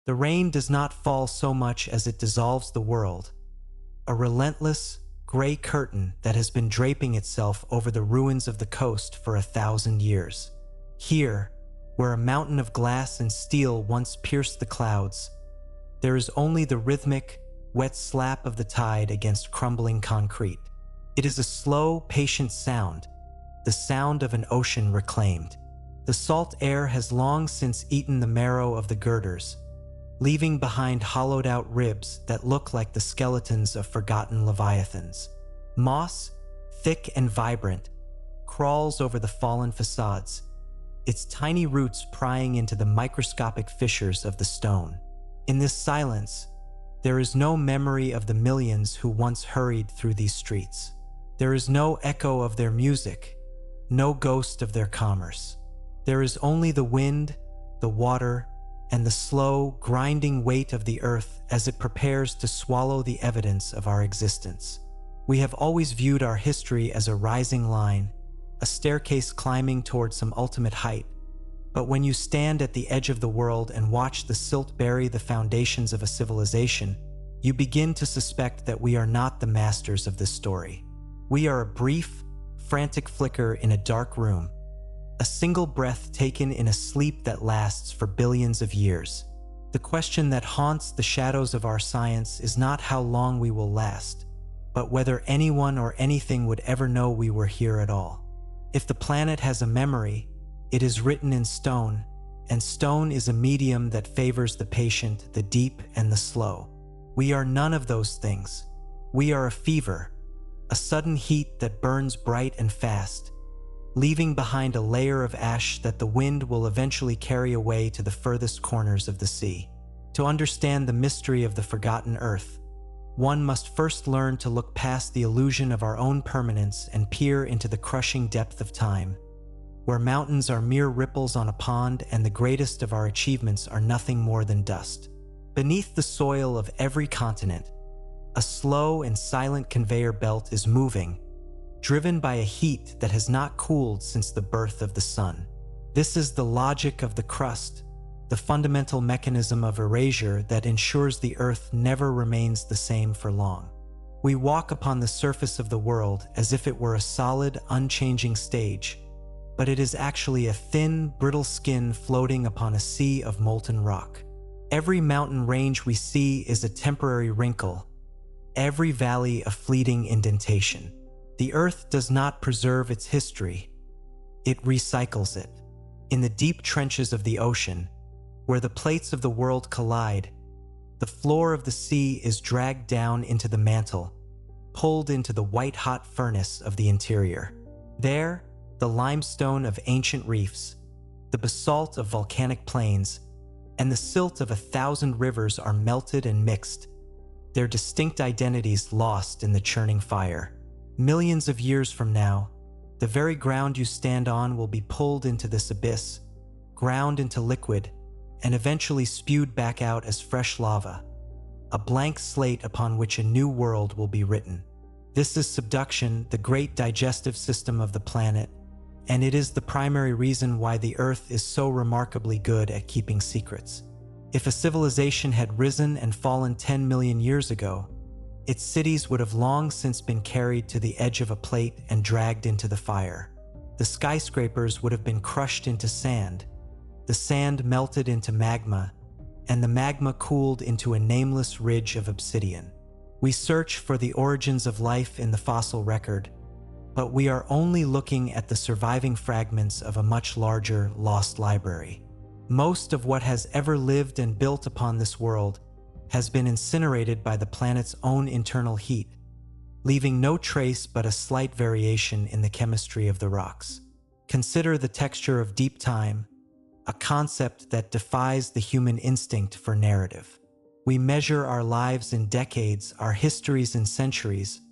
The rain does not fall so much as it dissolves the world, a relentless, gray curtain that has been draping itself over the ruins of the coast for 1,000 years. Here, where a mountain of glass and steel once pierced the clouds, there is only the rhythmic, wet slap of the tide against crumbling concrete. It is a slow, patient sound, the sound of an ocean reclaimed. The salt air has long since eaten the marrow of the girders, leaving behind hollowed-out ribs that look like the skeletons of forgotten leviathans. Moss, thick and vibrant, crawls over the fallen facades, its tiny roots prying into the microscopic fissures of the stone. In this silence, there is no memory of the millions who once hurried through these streets. There is no echo of their music, no ghost of their commerce. There is only the wind, the water, and the slow, grinding weight of the earth as it prepares to swallow the evidence of our existence. We have always viewed our history as a rising line, a staircase climbing toward some ultimate height. But when you stand at the edge of the world and watch the silt bury the foundations of a civilization, you begin to suspect that we are not the masters of this story. We are a brief, frantic flicker in a dark room, a single breath taken in a sleep that lasts for billions of years. The question that haunts the shadows of our science is not how long we will last, but whether anyone or anything would ever know we were here at all. If the planet has a memory, it is written in stone, and stone is a medium that favors the patient, the deep, and the slow. We are none of those things. We are a fever, a sudden heat that burns bright and fast, leaving behind a layer of ash that the wind will eventually carry away to the furthest corners of the sea. To understand the mystery of the forgotten earth, one must first learn to look past the illusion of our own permanence and peer into the crushing depth of time, where mountains are mere ripples on a pond and the greatest of our achievements are nothing more than dust. Beneath the soil of every continent, a slow and silent conveyor belt is moving, driven by a heat that has not cooled since the birth of the sun. This is the logic of the crust, the fundamental mechanism of erasure that ensures the earth never remains the same for long. We walk upon the surface of the world as if it were a solid, unchanging stage, but it is actually a thin, brittle skin floating upon a sea of molten rock. Every mountain range we see is a temporary wrinkle, every valley a fleeting indentation. The earth does not preserve its history, it recycles it. In the deep trenches of the ocean, where the plates of the world collide, the floor of the sea is dragged down into the mantle, pulled into the white-hot furnace of the interior. There, the limestone of ancient reefs, the basalt of volcanic plains, and the silt of 1,000 rivers are melted and mixed, their distinct identities lost in the churning fire. Millions of years from now, the very ground you stand on will be pulled into this abyss, ground into liquid, and eventually spewed back out as fresh lava, a blank slate upon which a new world will be written. This is subduction, the great digestive system of the planet, and it is the primary reason why the Earth is so remarkably good at keeping secrets. If a civilization had risen and fallen 10 million years ago, its cities would have long since been carried to the edge of a plate and dragged into the fire. The skyscrapers would have been crushed into sand, the sand melted into magma, and the magma cooled into a nameless ridge of obsidian. We search for the origins of life in the fossil record, but we are only looking at the surviving fragments of a much larger, lost library. Most of what has ever lived and built upon this world has been incinerated by the planet's own internal heat, leaving no trace but a slight variation in the chemistry of the rocks. Consider the texture of deep time, a concept that defies the human instinct for narrative. We measure our lives in decades, our histories in centuries,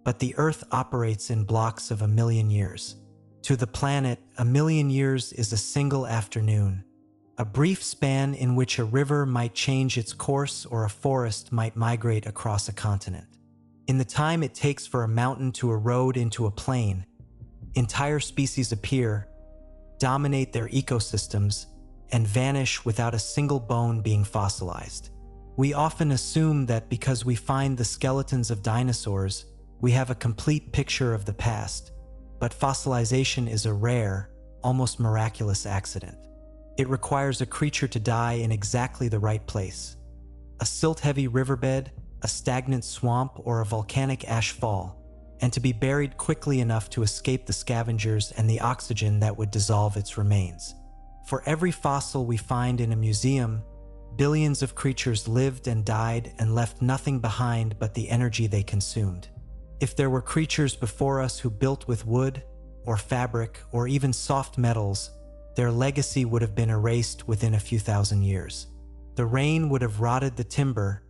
but the Earth operates in blocks of 1,000,000 years. To the planet, 1,000,000 years is a single afternoon, a brief span in which a river might change its course or a forest might migrate across a continent. In the time it takes for a mountain to erode into a plain, entire species appear, dominate their ecosystems, and vanish without a single bone being fossilized. We often assume that because we find the skeletons of dinosaurs, we have a complete picture of the past, but fossilization is a rare, almost miraculous accident. It requires a creature to die in exactly the right place. A silt-heavy riverbed, a stagnant swamp, or a volcanic ash fall, and to be buried quickly enough to escape the scavengers and the oxygen that would dissolve its remains. For every fossil we find in a museum, billions of creatures lived and died and left nothing behind but the energy they consumed. If there were creatures before us who built with wood, or fabric, or even soft metals, their legacy would have been erased within a few thousand years. The rain would have rotted the timber,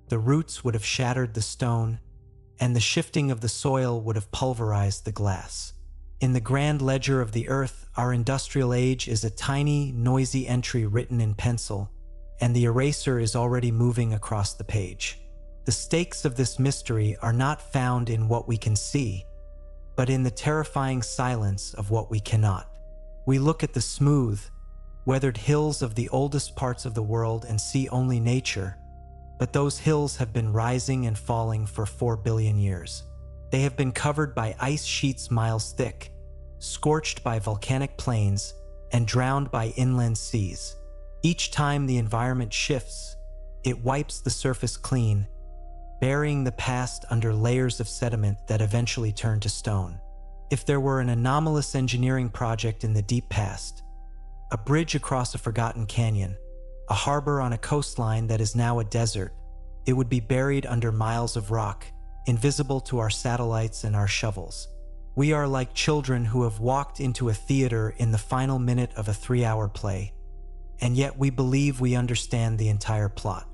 the roots would have shattered the stone, and the shifting of the soil would have pulverized the glass. In the grand ledger of the earth, our industrial age is a tiny, noisy entry written in pencil, and the eraser is already moving across the page. The stakes of this mystery are not found in what we can see, but in the terrifying silence of what we cannot. We look at the smooth, weathered hills of the oldest parts of the world and see only nature, but those hills have been rising and falling for 4 billion years. They have been covered by ice sheets miles thick, scorched by volcanic plains, and drowned by inland seas. Each time the environment shifts, it wipes the surface clean, burying the past under layers of sediment that eventually turn to stone. If there were an anomalous engineering project in the deep past, a bridge across a forgotten canyon, a harbor on a coastline that is now a desert, it would be buried under miles of rock, invisible to our satellites and our shovels. We are like children who have walked into a theater in the final minute of a 3-hour play, and yet we believe we understand the entire plot.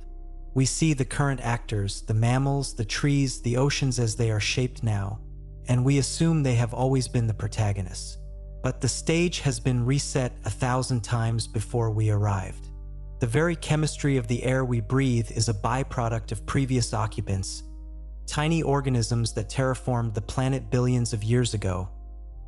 We see the current actors, the mammals, the trees, the oceans as they are shaped now, and we assume they have always been the protagonists. But the stage has been reset 1,000 times before we arrived. The very chemistry of the air we breathe is a byproduct of previous occupants, tiny organisms that terraformed the planet billions of years ago,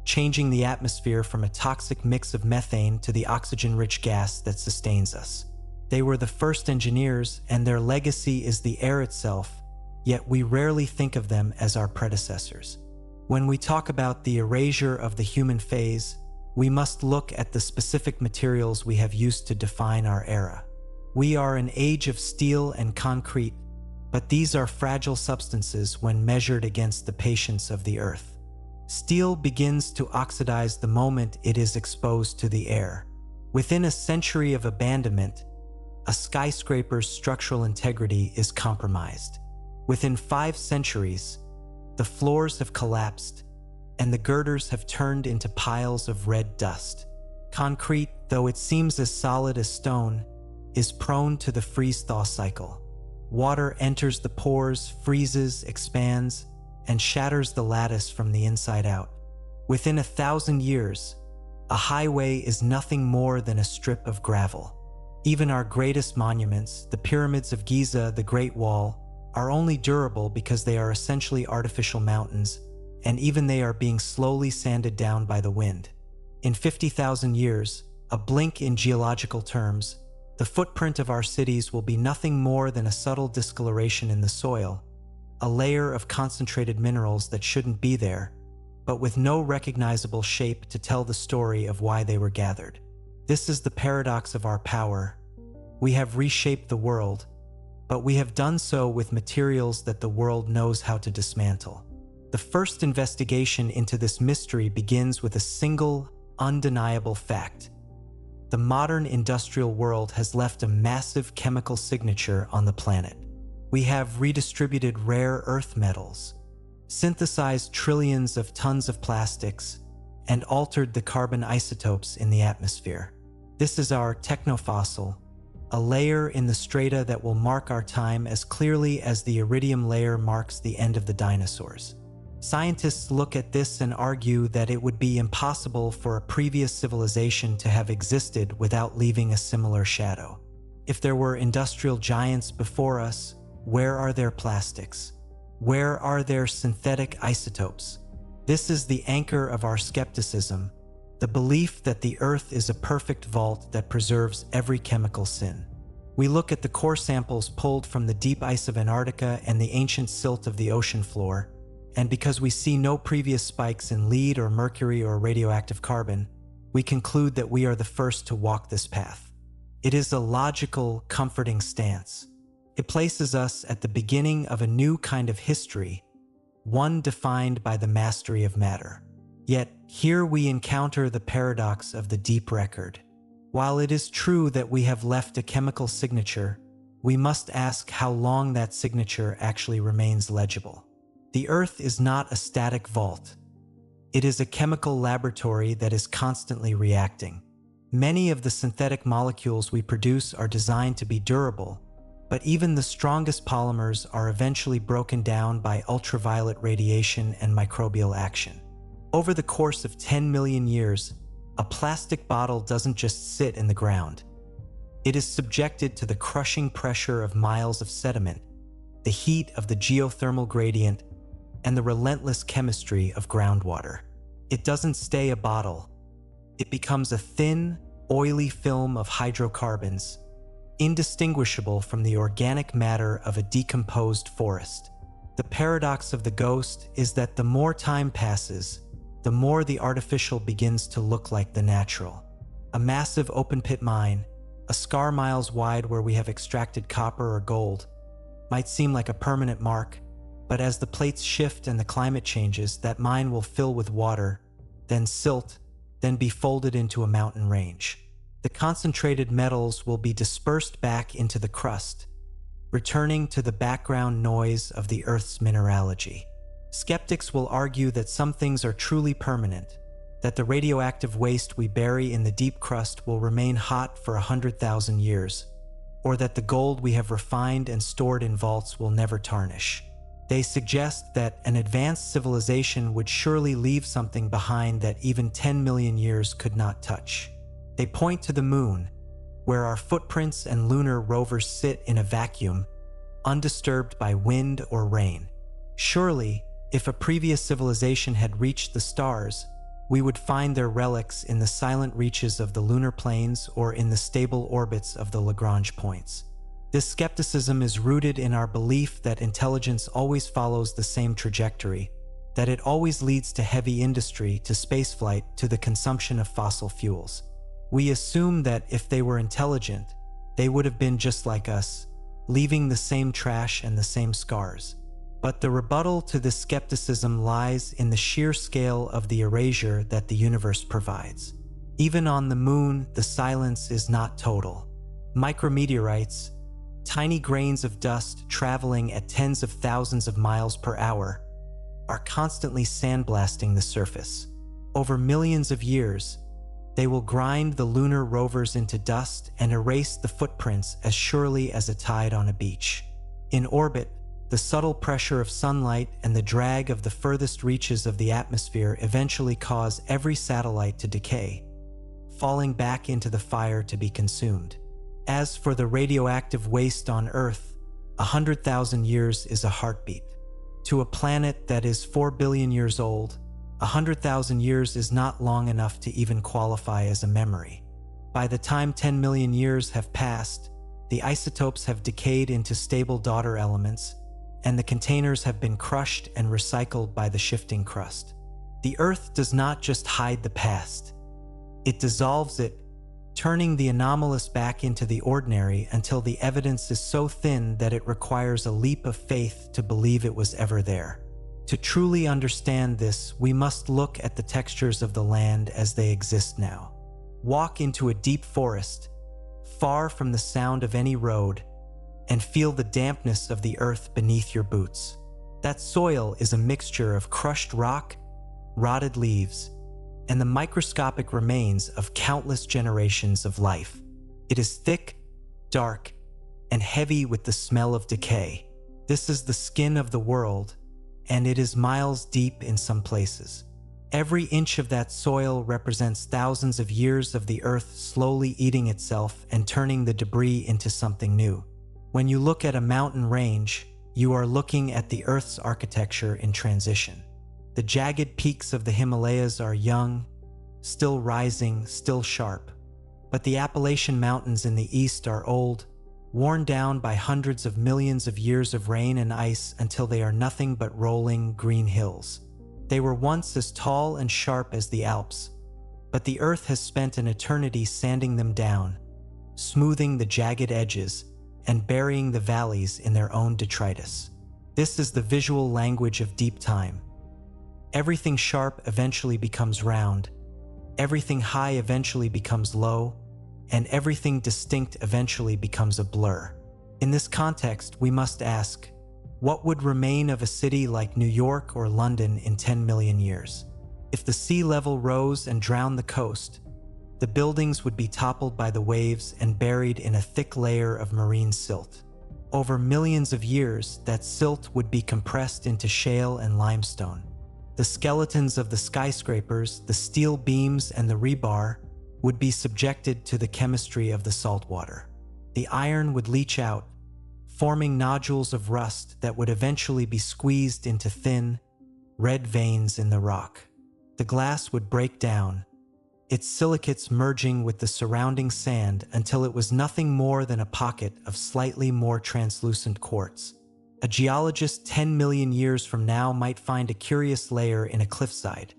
changing the atmosphere from a toxic mix of methane to the oxygen-rich gas that sustains us. They were the first engineers, and their legacy is the air itself, yet we rarely think of them as our predecessors. When we talk about the erasure of the human phase, we must look at the specific materials we have used to define our era. We are an age of steel and concrete, but these are fragile substances when measured against the patience of the earth. Steel begins to oxidize the moment it is exposed to the air. Within a century of abandonment, a skyscraper's structural integrity is compromised. Within 5 centuries, the floors have collapsed, and the girders have turned into piles of red dust. Concrete, though it seems as solid as stone, is prone to the freeze-thaw cycle. Water enters the pores, freezes, expands, and shatters the lattice from the inside out. Within 1,000 years, a highway is nothing more than a strip of gravel. Even our greatest monuments, the pyramids of Giza, the Great Wall, are only durable because they are essentially artificial mountains, and even they are being slowly sanded down by the wind. In 50,000 years, a blink in geological terms, the footprint of our cities will be nothing more than a subtle discoloration in the soil, a layer of concentrated minerals that shouldn't be there, but with no recognizable shape to tell the story of why they were gathered. This is the paradox of our power. We have reshaped the world, but we have done so with materials that the world knows how to dismantle. The first investigation into this mystery begins with a single, undeniable fact. The modern industrial world has left a massive chemical signature on the planet. We have redistributed rare earth metals, synthesized trillions of tons of plastics, and altered the carbon isotopes in the atmosphere. This is our technofossil, a layer in the strata that will mark our time as clearly as the iridium layer marks the end of the dinosaurs. Scientists look at this and argue that it would be impossible for a previous civilization to have existed without leaving a similar shadow. If there were industrial giants before us, where are their plastics? Where are their synthetic isotopes? This is the anchor of our skepticism, the belief that the Earth is a perfect vault that preserves every chemical sin. We look at the core samples pulled from the deep ice of Antarctica and the ancient silt of the ocean floor, and because we see no previous spikes in lead or mercury or radioactive carbon, we conclude that we are the first to walk this path. It is a logical, comforting stance. It places us at the beginning of a new kind of history, one defined by the mastery of matter. Yet, here we encounter the paradox of the deep record. While it is true that we have left a chemical signature, we must ask how long that signature actually remains legible. The Earth is not a static vault. It is a chemical laboratory that is constantly reacting. Many of the synthetic molecules we produce are designed to be durable, but even the strongest polymers are eventually broken down by ultraviolet radiation and microbial action. Over the course of 10 million years, a plastic bottle doesn't just sit in the ground. It is subjected to the crushing pressure of miles of sediment, the heat of the geothermal gradient, and the relentless chemistry of groundwater. It doesn't stay a bottle. It becomes a thin, oily film of hydrocarbons, indistinguishable from the organic matter of a decomposed forest. The paradox of the ghost is that the more time passes, the more the artificial begins to look like the natural. A massive open-pit mine, a scar miles wide where we have extracted copper or gold, might seem like a permanent mark, but as the plates shift and the climate changes, that mine will fill with water, then silt, then be folded into a mountain range. The concentrated metals will be dispersed back into the crust, returning to the background noise of the Earth's mineralogy. Skeptics will argue that some things are truly permanent, that the radioactive waste we bury in the deep crust will remain hot for 100,000 years, or that the gold we have refined and stored in vaults will never tarnish. They suggest that an advanced civilization would surely leave something behind that even 10 million years could not touch. They point to the moon, where our footprints and lunar rovers sit in a vacuum, undisturbed by wind or rain. Surely, if a previous civilization had reached the stars, we would find their relics in the silent reaches of the lunar plains or in the stable orbits of the Lagrange points. This skepticism is rooted in our belief that intelligence always follows the same trajectory, that it always leads to heavy industry, to spaceflight, to the consumption of fossil fuels. We assume that if they were intelligent, they would have been just like us, leaving the same trash and the same scars. But the rebuttal to this skepticism lies in the sheer scale of the erasure that the universe provides. Even on the moon, the silence is not total. Micrometeorites, tiny grains of dust traveling at tens of thousands of miles per hour, are constantly sandblasting the surface. Over millions of years, they will grind the lunar rovers into dust and erase the footprints as surely as a tide on a beach. In orbit, the subtle pressure of sunlight and the drag of the furthest reaches of the atmosphere eventually cause every satellite to decay, falling back into the fire to be consumed. As for the radioactive waste on Earth, 100,000 years is a heartbeat. To a planet that is 4 billion years old, 100,000 years is not long enough to even qualify as a memory. By the time 10 million years have passed, the isotopes have decayed into stable daughter elements, and the containers have been crushed and recycled by the shifting crust. The Earth does not just hide the past. It dissolves it, turning the anomalous back into the ordinary until the evidence is so thin that it requires a leap of faith to believe it was ever there. To truly understand this, we must look at the textures of the land as they exist now. Walk into a deep forest, far from the sound of any road, and feel the dampness of the earth beneath your boots. That soil is a mixture of crushed rock, rotted leaves, and the microscopic remains of countless generations of life. It is thick, dark, and heavy with the smell of decay. This is the skin of the world, and it is miles deep in some places. Every inch of that soil represents thousands of years of the earth slowly eating itself and turning the debris into something new. When you look at a mountain range, you are looking at the Earth's architecture in transition. The jagged peaks of the Himalayas are young, still rising, still sharp. But the Appalachian Mountains in the east are old, worn down by hundreds of millions of years of rain and ice until they are nothing but rolling green hills. They were once as tall and sharp as the Alps, but the earth has spent an eternity sanding them down, smoothing the jagged edges and burying the valleys in their own detritus. This is the visual language of deep time. Everything sharp eventually becomes round, everything high eventually becomes low, and everything distinct eventually becomes a blur. In this context, we must ask, what would remain of a city like New York or London in 10 million years? If the sea level rose and drowned the coast, the buildings would be toppled by the waves and buried in a thick layer of marine silt. Over millions of years, that silt would be compressed into shale and limestone. The skeletons of the skyscrapers, the steel beams, and the rebar would be subjected to the chemistry of the salt water. The iron would leach out, forming nodules of rust that would eventually be squeezed into thin, red veins in the rock. The glass would break down, its silicates merging with the surrounding sand until it was nothing more than a pocket of slightly more translucent quartz. A geologist 10 million years from now might find a curious layer in a cliffside,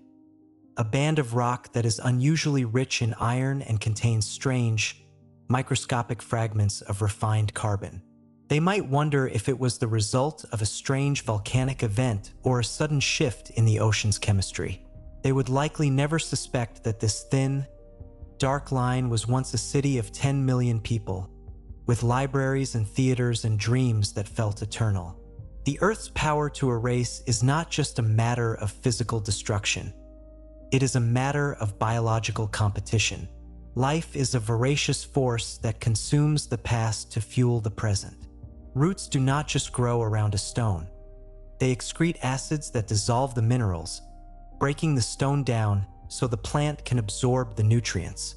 a band of rock that is unusually rich in iron and contains strange, microscopic fragments of refined carbon. They might wonder if it was the result of a strange volcanic event or a sudden shift in the ocean's chemistry. They would likely never suspect that this thin, dark line was once a city of 10 million people, with libraries and theaters and dreams that felt eternal. The Earth's power to erase is not just a matter of physical destruction. It is a matter of biological competition. Life is a voracious force that consumes the past to fuel the present. Roots do not just grow around a stone. They excrete acids that dissolve the minerals, breaking the stone down so the plant can absorb the nutrients.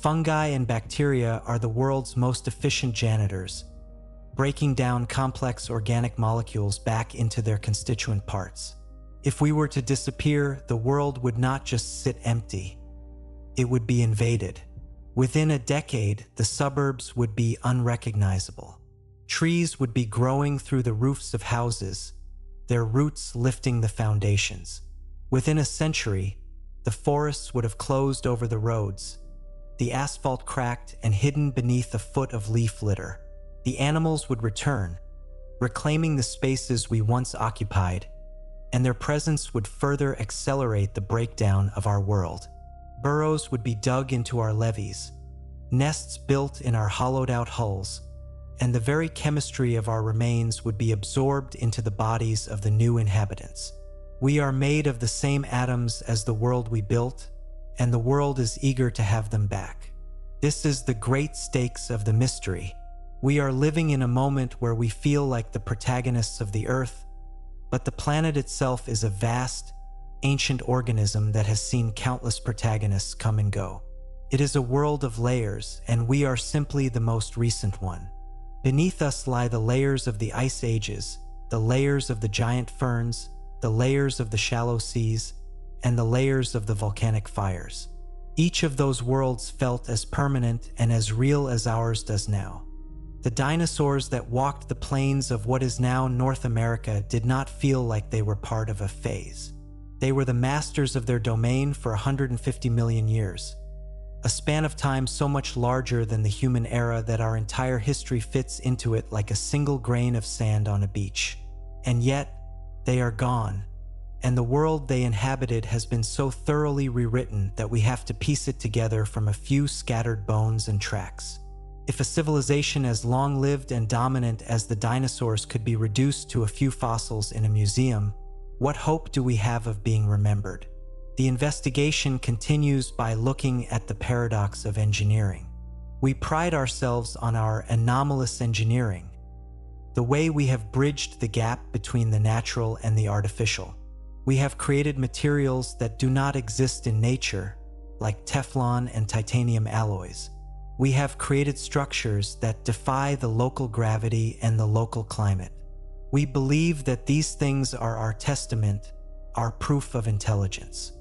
Fungi and bacteria are the world's most efficient janitors, breaking down complex organic molecules back into their constituent parts. If we were to disappear, the world would not just sit empty. It would be invaded. Within a decade, the suburbs would be unrecognizable. Trees would be growing through the roofs of houses, their roots lifting the foundations. Within a century, the forests would have closed over the roads, the asphalt cracked and hidden beneath a foot of leaf litter. The animals would return, reclaiming the spaces we once occupied, and their presence would further accelerate the breakdown of our world. Burrows would be dug into our levees, nests built in our hollowed-out hulls, and the very chemistry of our remains would be absorbed into the bodies of the new inhabitants. We are made of the same atoms as the world we built, and the world is eager to have them back. This is the great stakes of the mystery. We are living in a moment where we feel like the protagonists of the Earth, but the planet itself is a vast, ancient organism that has seen countless protagonists come and go. It is a world of layers, and we are simply the most recent one. Beneath us lie the layers of the ice ages, the layers of the giant ferns, the layers of the shallow seas, and the layers of the volcanic fires. Each of those worlds felt as permanent and as real as ours does now. The dinosaurs that walked the plains of what is now North America did not feel like they were part of a phase. They were the masters of their domain for 150 million years, a span of time so much larger than the human era that our entire history fits into it like a single grain of sand on a beach. And yet, they are gone, and the world they inhabited has been so thoroughly rewritten that we have to piece it together from a few scattered bones and tracks. If a civilization as long-lived and dominant as the dinosaurs could be reduced to a few fossils in a museum, what hope do we have of being remembered? The investigation continues by looking at the paradox of engineering. We pride ourselves on our anomalous engineering, the way we have bridged the gap between the natural and the artificial. We have created materials that do not exist in nature, like Teflon and titanium alloys. We have created structures that defy the local gravity and the local climate. We believe that these things are our testament, our proof of intelligence.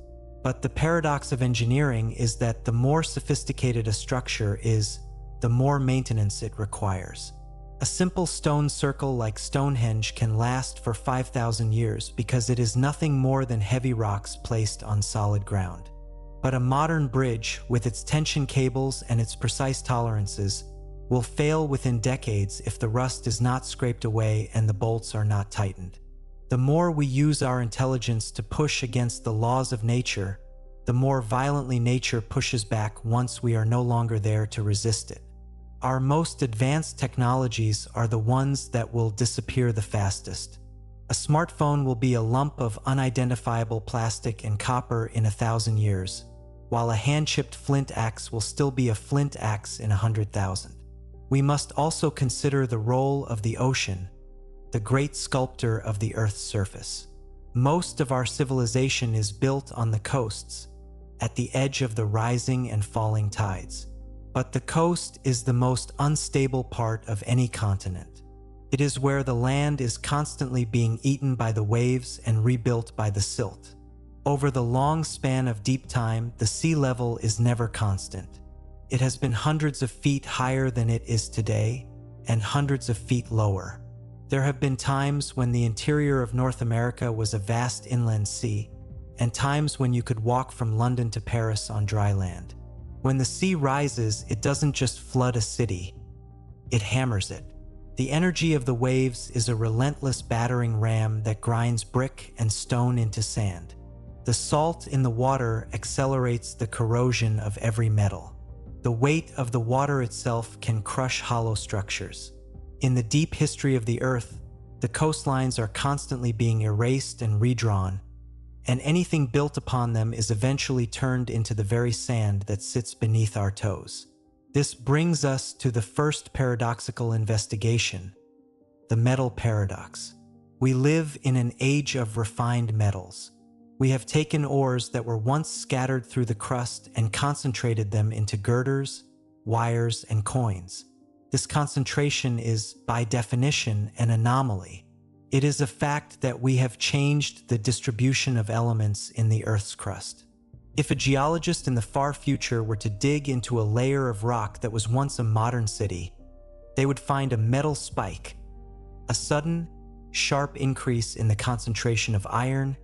But the paradox of engineering is that the more sophisticated a structure is, the more maintenance it requires. A simple stone circle like Stonehenge can last for 5,000 years because it is nothing more than heavy rocks placed on solid ground. But a modern bridge, with its tension cables and its precise tolerances, will fail within decades if the rust is not scraped away and the bolts are not tightened. The more we use our intelligence to push against the laws of nature, the more violently nature pushes back once we are no longer there to resist it. Our most advanced technologies are the ones that will disappear the fastest. A smartphone will be a lump of unidentifiable plastic and copper in 1,000 years, while a hand-chipped flint axe will still be a flint axe in 100,000. We must also consider the role of the ocean, the great sculptor of the Earth's surface. Most of our civilization is built on the coasts, at the edge of the rising and falling tides. But the coast is the most unstable part of any continent. It is where the land is constantly being eaten by the waves and rebuilt by the silt. Over the long span of deep time, the sea level is never constant. It has been hundreds of feet higher than it is today, and hundreds of feet lower. There have been times when the interior of North America was a vast inland sea, and times when you could walk from London to Paris on dry land. When the sea rises, it doesn't just flood a city, it hammers it. The energy of the waves is a relentless battering ram that grinds brick and stone into sand. The salt in the water accelerates the corrosion of every metal. The weight of the water itself can crush hollow structures. In the deep history of the Earth, the coastlines are constantly being erased and redrawn, and anything built upon them is eventually turned into the very sand that sits beneath our toes. This brings us to the first paradoxical investigation, the metal paradox. We live in an age of refined metals. We have taken ores that were once scattered through the crust and concentrated them into girders, wires, and coins. This concentration is, by definition, an anomaly. It is a fact that we have changed the distribution of elements in the Earth's crust. If a geologist in the far future were to dig into a layer of rock that was once a modern city, they would find a metal spike, a sudden, sharp increase in the concentration of iron,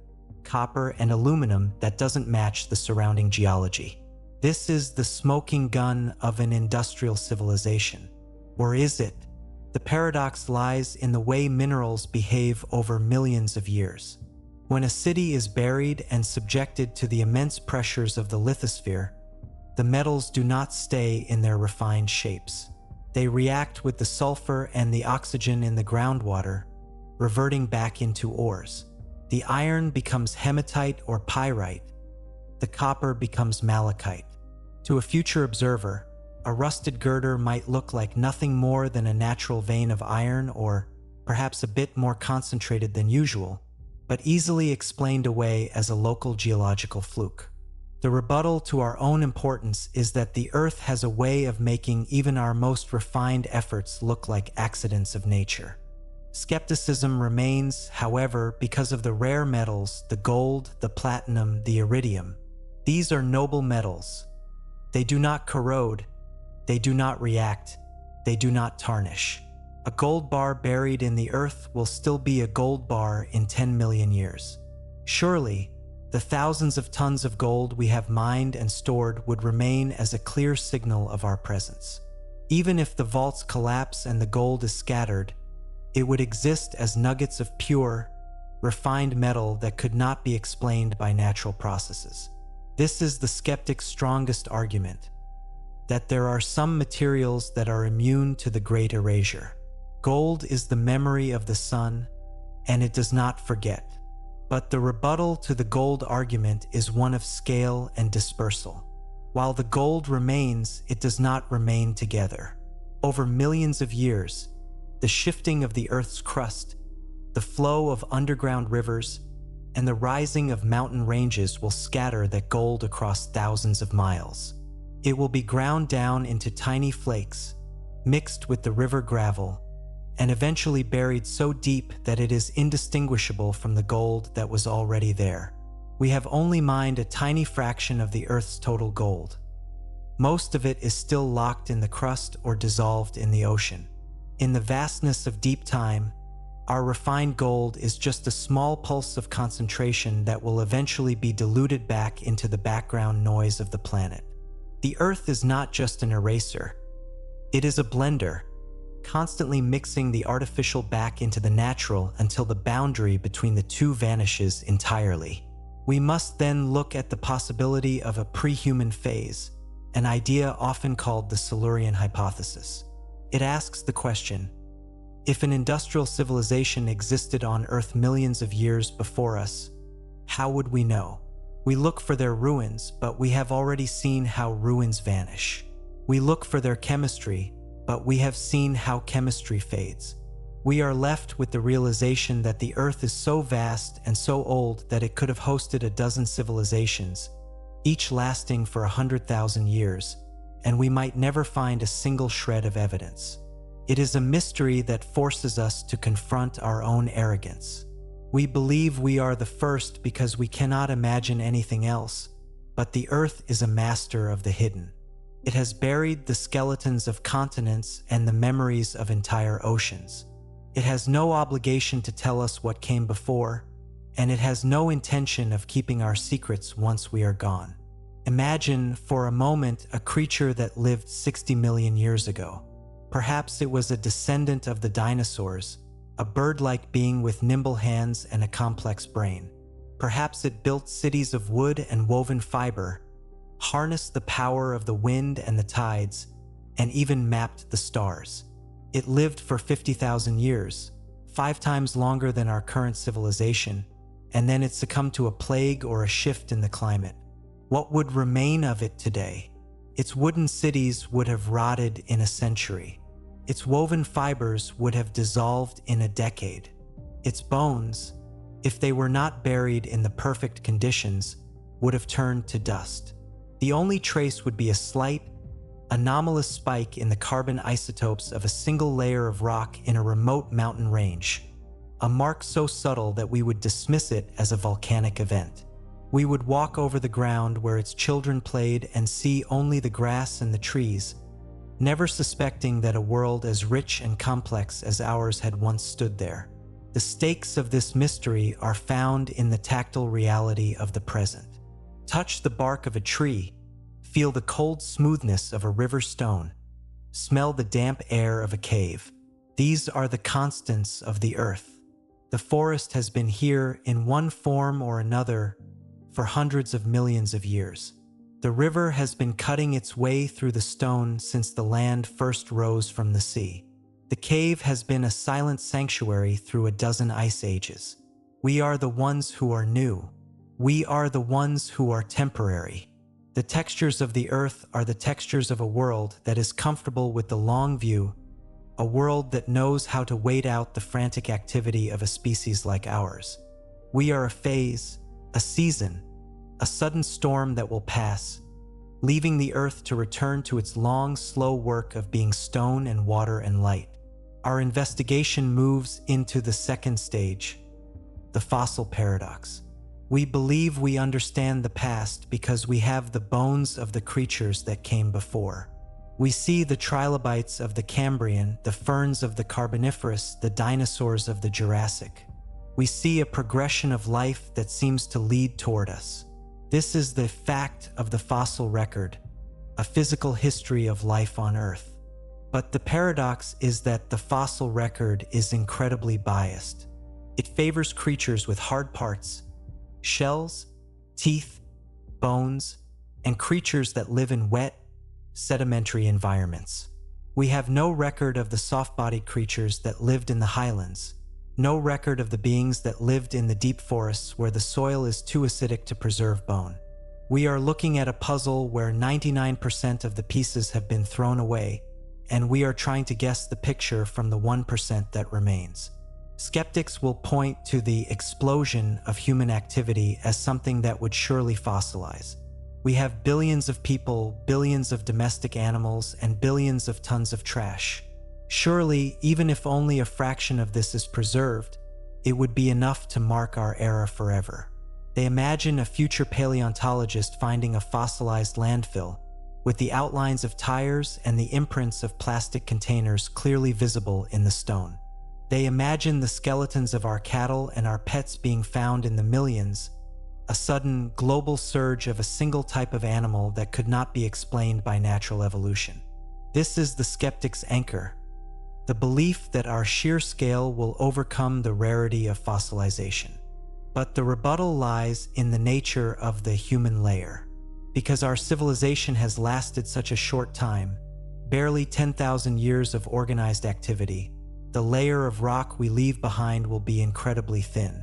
copper, and aluminum that doesn't match the surrounding geology. This is the smoking gun of an industrial civilization. Or is it? The paradox lies in the way minerals behave over millions of years. When a city is buried and subjected to the immense pressures of the lithosphere, the metals do not stay in their refined shapes. They react with the sulfur and the oxygen in the groundwater, reverting back into ores. The iron becomes hematite or pyrite. The copper becomes malachite. To a future observer, a rusted girder might look like nothing more than a natural vein of iron, or perhaps a bit more concentrated than usual, but easily explained away as a local geological fluke. The rebuttal to our own importance is that the Earth has a way of making even our most refined efforts look like accidents of nature. Skepticism remains, however, because of the rare metals, the gold, the platinum, the iridium. These are noble metals. They do not corrode. They do not react, they do not tarnish. A gold bar buried in the earth will still be a gold bar in 10 million years. Surely, the thousands of tons of gold we have mined and stored would remain as a clear signal of our presence. Even if the vaults collapse and the gold is scattered, it would exist as nuggets of pure, refined metal that could not be explained by natural processes. This is the skeptic's strongest argument, that there are some materials that are immune to the great erasure. Gold is the memory of the sun, and it does not forget. But the rebuttal to the gold argument is one of scale and dispersal. While the gold remains, it does not remain together. Over millions of years, the shifting of the Earth's crust, the flow of underground rivers, and the rising of mountain ranges will scatter that gold across thousands of miles. It will be ground down into tiny flakes, mixed with the river gravel, and eventually buried so deep that it is indistinguishable from the gold that was already there. We have only mined a tiny fraction of the Earth's total gold. Most of it is still locked in the crust or dissolved in the ocean. In the vastness of deep time, our refined gold is just a small pulse of concentration that will eventually be diluted back into the background noise of the planet. The Earth is not just an eraser. It is a blender, constantly mixing the artificial back into the natural until the boundary between the two vanishes entirely. We must then look at the possibility of a pre-human phase, an idea often called the Silurian hypothesis. It asks the question, if an industrial civilization existed on Earth millions of years before us, how would we know? We look for their ruins, but we have already seen how ruins vanish. We look for their chemistry, but we have seen how chemistry fades. We are left with the realization that the Earth is so vast and so old that it could have hosted a dozen civilizations, each lasting for 100,000 years, and we might never find a single shred of evidence. It is a mystery that forces us to confront our own arrogance. We believe we are the first because we cannot imagine anything else, but the Earth is a master of the hidden. It has buried the skeletons of continents and the memories of entire oceans. It has no obligation to tell us what came before, and it has no intention of keeping our secrets once we are gone. Imagine, for a moment, a creature that lived 60 million years ago. Perhaps it was a descendant of the dinosaurs, a bird-like being with nimble hands and a complex brain. Perhaps it built cities of wood and woven fiber, harnessed the power of the wind and the tides, and even mapped the stars. It lived for 50,000 years, 5 times longer than our current civilization, and then it succumbed to a plague or a shift in the climate. What would remain of it today? Its wooden cities would have rotted in a century. Its woven fibers would have dissolved in a decade. Its bones, if they were not buried in the perfect conditions, would have turned to dust. The only trace would be a slight, anomalous spike in the carbon isotopes of a single layer of rock in a remote mountain range, a mark so subtle that we would dismiss it as a volcanic event. We would walk over the ground where its children played and see only the grass and the trees, never suspecting that a world as rich and complex as ours had once stood there. The stakes of this mystery are found in the tactile reality of the present. Touch the bark of a tree, feel the cold smoothness of a river stone, smell the damp air of a cave. These are the constants of the Earth. The forest has been here in one form or another for hundreds of millions of years. The river has been cutting its way through the stone since the land first rose from the sea. The cave has been a silent sanctuary through a dozen ice ages. We are the ones who are new. We are the ones who are temporary. The textures of the Earth are the textures of a world that is comfortable with the long view, a world that knows how to wait out the frantic activity of a species like ours. We are a phase, a season, a sudden storm that will pass, leaving the Earth to return to its long, slow work of being stone and water and light. Our investigation moves into the second stage, the fossil paradox. We believe we understand the past because we have the bones of the creatures that came before. We see the trilobites of the Cambrian, the ferns of the Carboniferous, the dinosaurs of the Jurassic. We see a progression of life that seems to lead toward us. This is the fact of the fossil record, a physical history of life on Earth. But the paradox is that the fossil record is incredibly biased. It favors creatures with hard parts, shells, teeth, bones, and creatures that live in wet, sedimentary environments. We have no record of the soft-bodied creatures that lived in the highlands, no record of the beings that lived in the deep forests where the soil is too acidic to preserve bone. We are looking at a puzzle where 99% of the pieces have been thrown away, and we are trying to guess the picture from the 1% that remains. Skeptics will point to the explosion of human activity as something that would surely fossilize. We have billions of people, billions of domestic animals, and billions of tons of trash. Surely, even if only a fraction of this is preserved, it would be enough to mark our era forever. They imagine a future paleontologist finding a fossilized landfill, with the outlines of tires and the imprints of plastic containers clearly visible in the stone. They imagine the skeletons of our cattle and our pets being found in the millions, a sudden global surge of a single type of animal that could not be explained by natural evolution. This is the skeptic's anchor, the belief that our sheer scale will overcome the rarity of fossilization. But the rebuttal lies in the nature of the human layer. Because our civilization has lasted such a short time, barely 10,000 years of organized activity, the layer of rock we leave behind will be incredibly thin.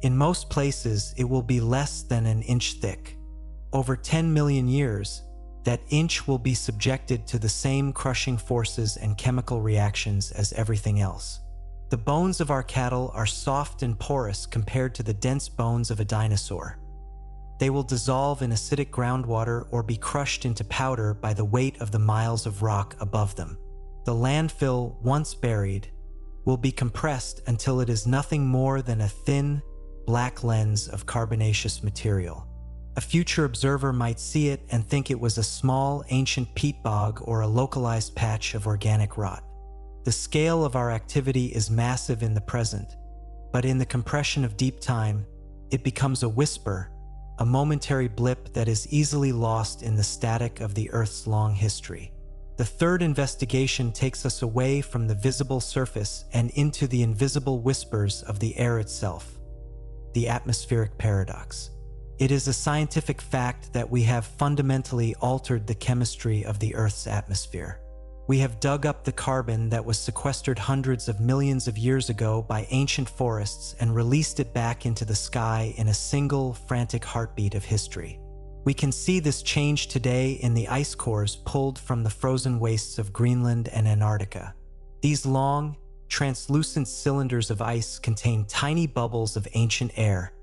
In most places, it will be less than an inch thick. Over 10 million years, that inch will be subjected to the same crushing forces and chemical reactions as everything else. The bones of our cattle are soft and porous compared to the dense bones of a dinosaur. They will dissolve in acidic groundwater or be crushed into powder by the weight of the miles of rock above them. The landfill, once buried, will be compressed until it is nothing more than a thin, black lens of carbonaceous material. A future observer might see it and think it was a small, ancient peat bog or a localized patch of organic rot. The scale of our activity is massive in the present, but in the compression of deep time, it becomes a whisper, a momentary blip that is easily lost in the static of the Earth's long history. The third investigation takes us away from the visible surface and into the invisible whispers of the air itself, the atmospheric paradox. It is a scientific fact that we have fundamentally altered the chemistry of the Earth's atmosphere. We have dug up the carbon that was sequestered hundreds of millions of years ago by ancient forests and released it back into the sky in a single, frantic heartbeat of history. We can see this change today in the ice cores pulled from the frozen wastes of Greenland and Antarctica. These long, translucent cylinders of ice contain tiny bubbles of ancient air,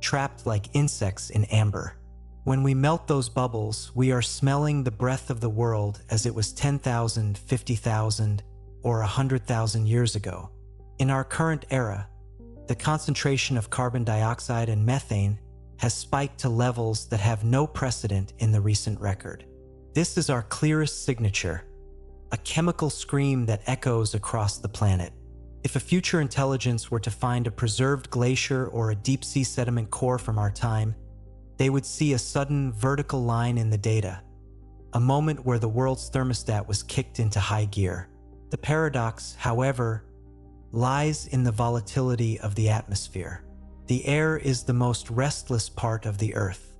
trapped like insects in amber. When we melt those bubbles, we are smelling the breath of the world as it was 10,000, 50,000, or 100,000 years ago. In our current era, the concentration of carbon dioxide and methane has spiked to levels that have no precedent in the recent record. This is our clearest signature, a chemical scream that echoes across the planet. If a future intelligence were to find a preserved glacier or a deep-sea sediment core from our time, they would see a sudden vertical line in the data, a moment where the world's thermostat was kicked into high gear. The paradox, however, lies in the volatility of the atmosphere. The air is the most restless part of the Earth.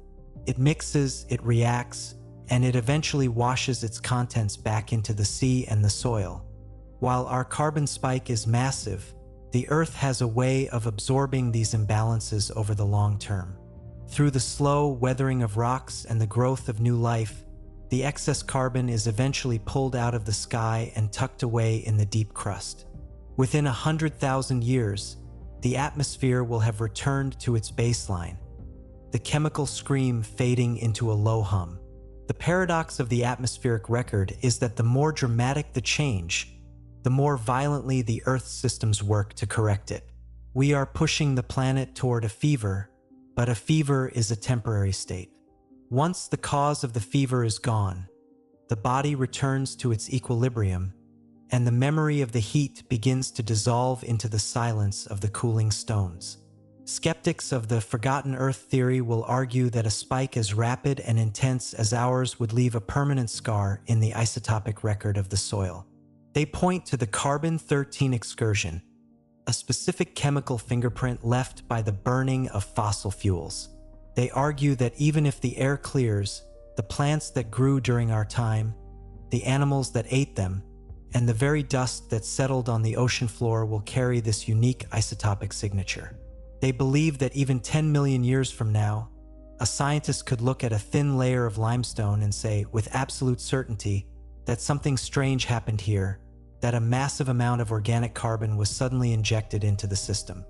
It mixes, it reacts, and it eventually washes its contents back into the sea and the soil. While our carbon spike is massive, the Earth has a way of absorbing these imbalances over the long term. Through the slow weathering of rocks and the growth of new life, the excess carbon is eventually pulled out of the sky and tucked away in the deep crust. Within 100,000 years, the atmosphere will have returned to its baseline, the chemical scream fading into a low hum. The paradox of the atmospheric record is that the more dramatic the change, the more violently the Earth's systems work to correct it. We are pushing the planet toward a fever, but a fever is a temporary state. Once the cause of the fever is gone, the body returns to its equilibrium, and the memory of the heat begins to dissolve into the silence of the cooling stones. Skeptics of the forgotten Earth theory will argue that a spike as rapid and intense as ours would leave a permanent scar in the isotopic record of the soil. They point to the carbon-13 excursion, a specific chemical fingerprint left by the burning of fossil fuels. They argue that even if the air clears, the plants that grew during our time, the animals that ate them, and the very dust that settled on the ocean floor will carry this unique isotopic signature. They believe that even 10 million years from now, a scientist could look at a thin layer of limestone and say with absolute certainty that something strange happened here, that a massive amount of organic carbon was suddenly injected into the system.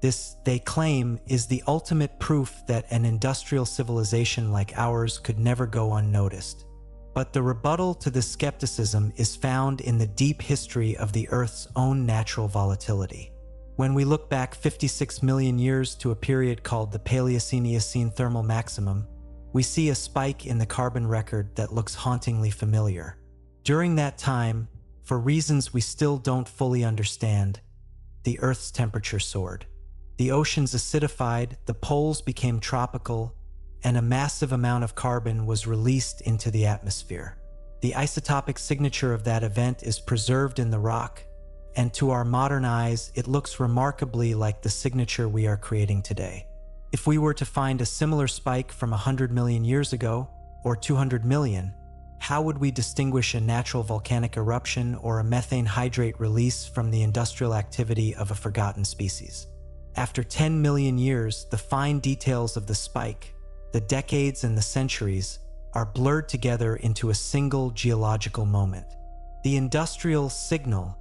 This, they claim, is the ultimate proof that an industrial civilization like ours could never go unnoticed. But the rebuttal to this skepticism is found in the deep history of the Earth's own natural volatility. When we look back 56 million years to a period called the Paleocene-Eocene thermal maximum, we see a spike in the carbon record that looks hauntingly familiar. During that time, for reasons we still don't fully understand, the Earth's temperature soared. The oceans acidified, the poles became tropical, and a massive amount of carbon was released into the atmosphere. The isotopic signature of that event is preserved in the rock, and to our modern eyes, it looks remarkably like the signature we are creating today. If we were to find a similar spike from 100 million years ago, or 200 million, how would we distinguish a natural volcanic eruption or a methane hydrate release from the industrial activity of a forgotten species? After 10 million years, the fine details of the spike, the decades and the centuries, are blurred together into a single geological moment. The industrial signal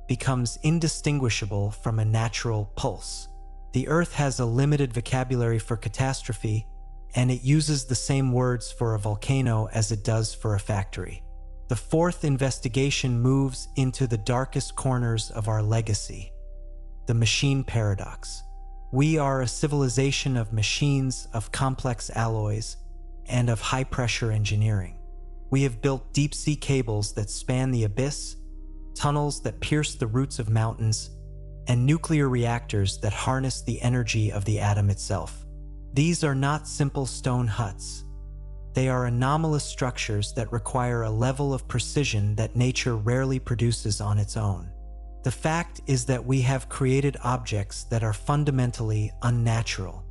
becomes indistinguishable from a natural pulse. The Earth has a limited vocabulary for catastrophe, and it uses the same words for a volcano as it does for a factory. The fourth investigation moves into the darkest corners of our legacy, the machine paradox. We are a civilization of machines, of complex alloys, and of high-pressure engineering. We have built deep-sea cables that span the abyss, tunnels that pierce the roots of mountains, and nuclear reactors that harness the energy of the atom itself. These are not simple stone huts. They are anomalous structures that require a level of precision that nature rarely produces on its own. The fact is that we have created objects that are fundamentally unnatural.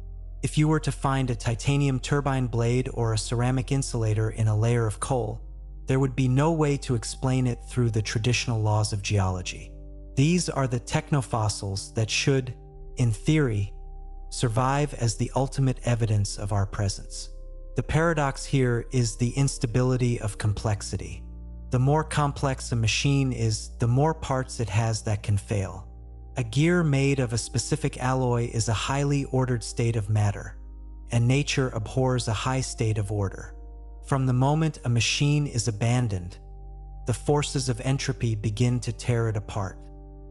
If you were to find a titanium turbine blade or a ceramic insulator in a layer of coal, there would be no way to explain it through the traditional laws of geology. These are the technofossils that should, in theory, survive as the ultimate evidence of our presence. The paradox here is the instability of complexity. The more complex a machine is, the more parts it has that can fail. A gear made of a specific alloy is a highly ordered state of matter, and nature abhors a high state of order. From the moment a machine is abandoned, the forces of entropy begin to tear it apart.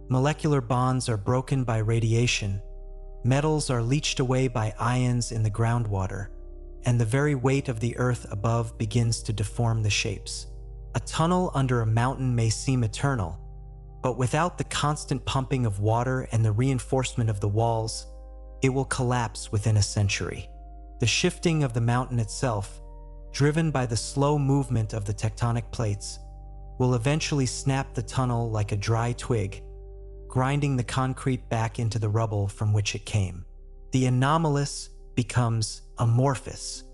Molecular bonds are broken by radiation, metals are leached away by ions in the groundwater, and the very weight of the earth above begins to deform the shapes. A tunnel under a mountain may seem eternal, but without the constant pumping of water and the reinforcement of the walls, it will collapse within a century. The shifting of the mountain itself, driven by the slow movement of the tectonic plates, will eventually snap the tunnel like a dry twig, grinding the concrete back into the rubble from which it came. The anomalous becomes amorphous.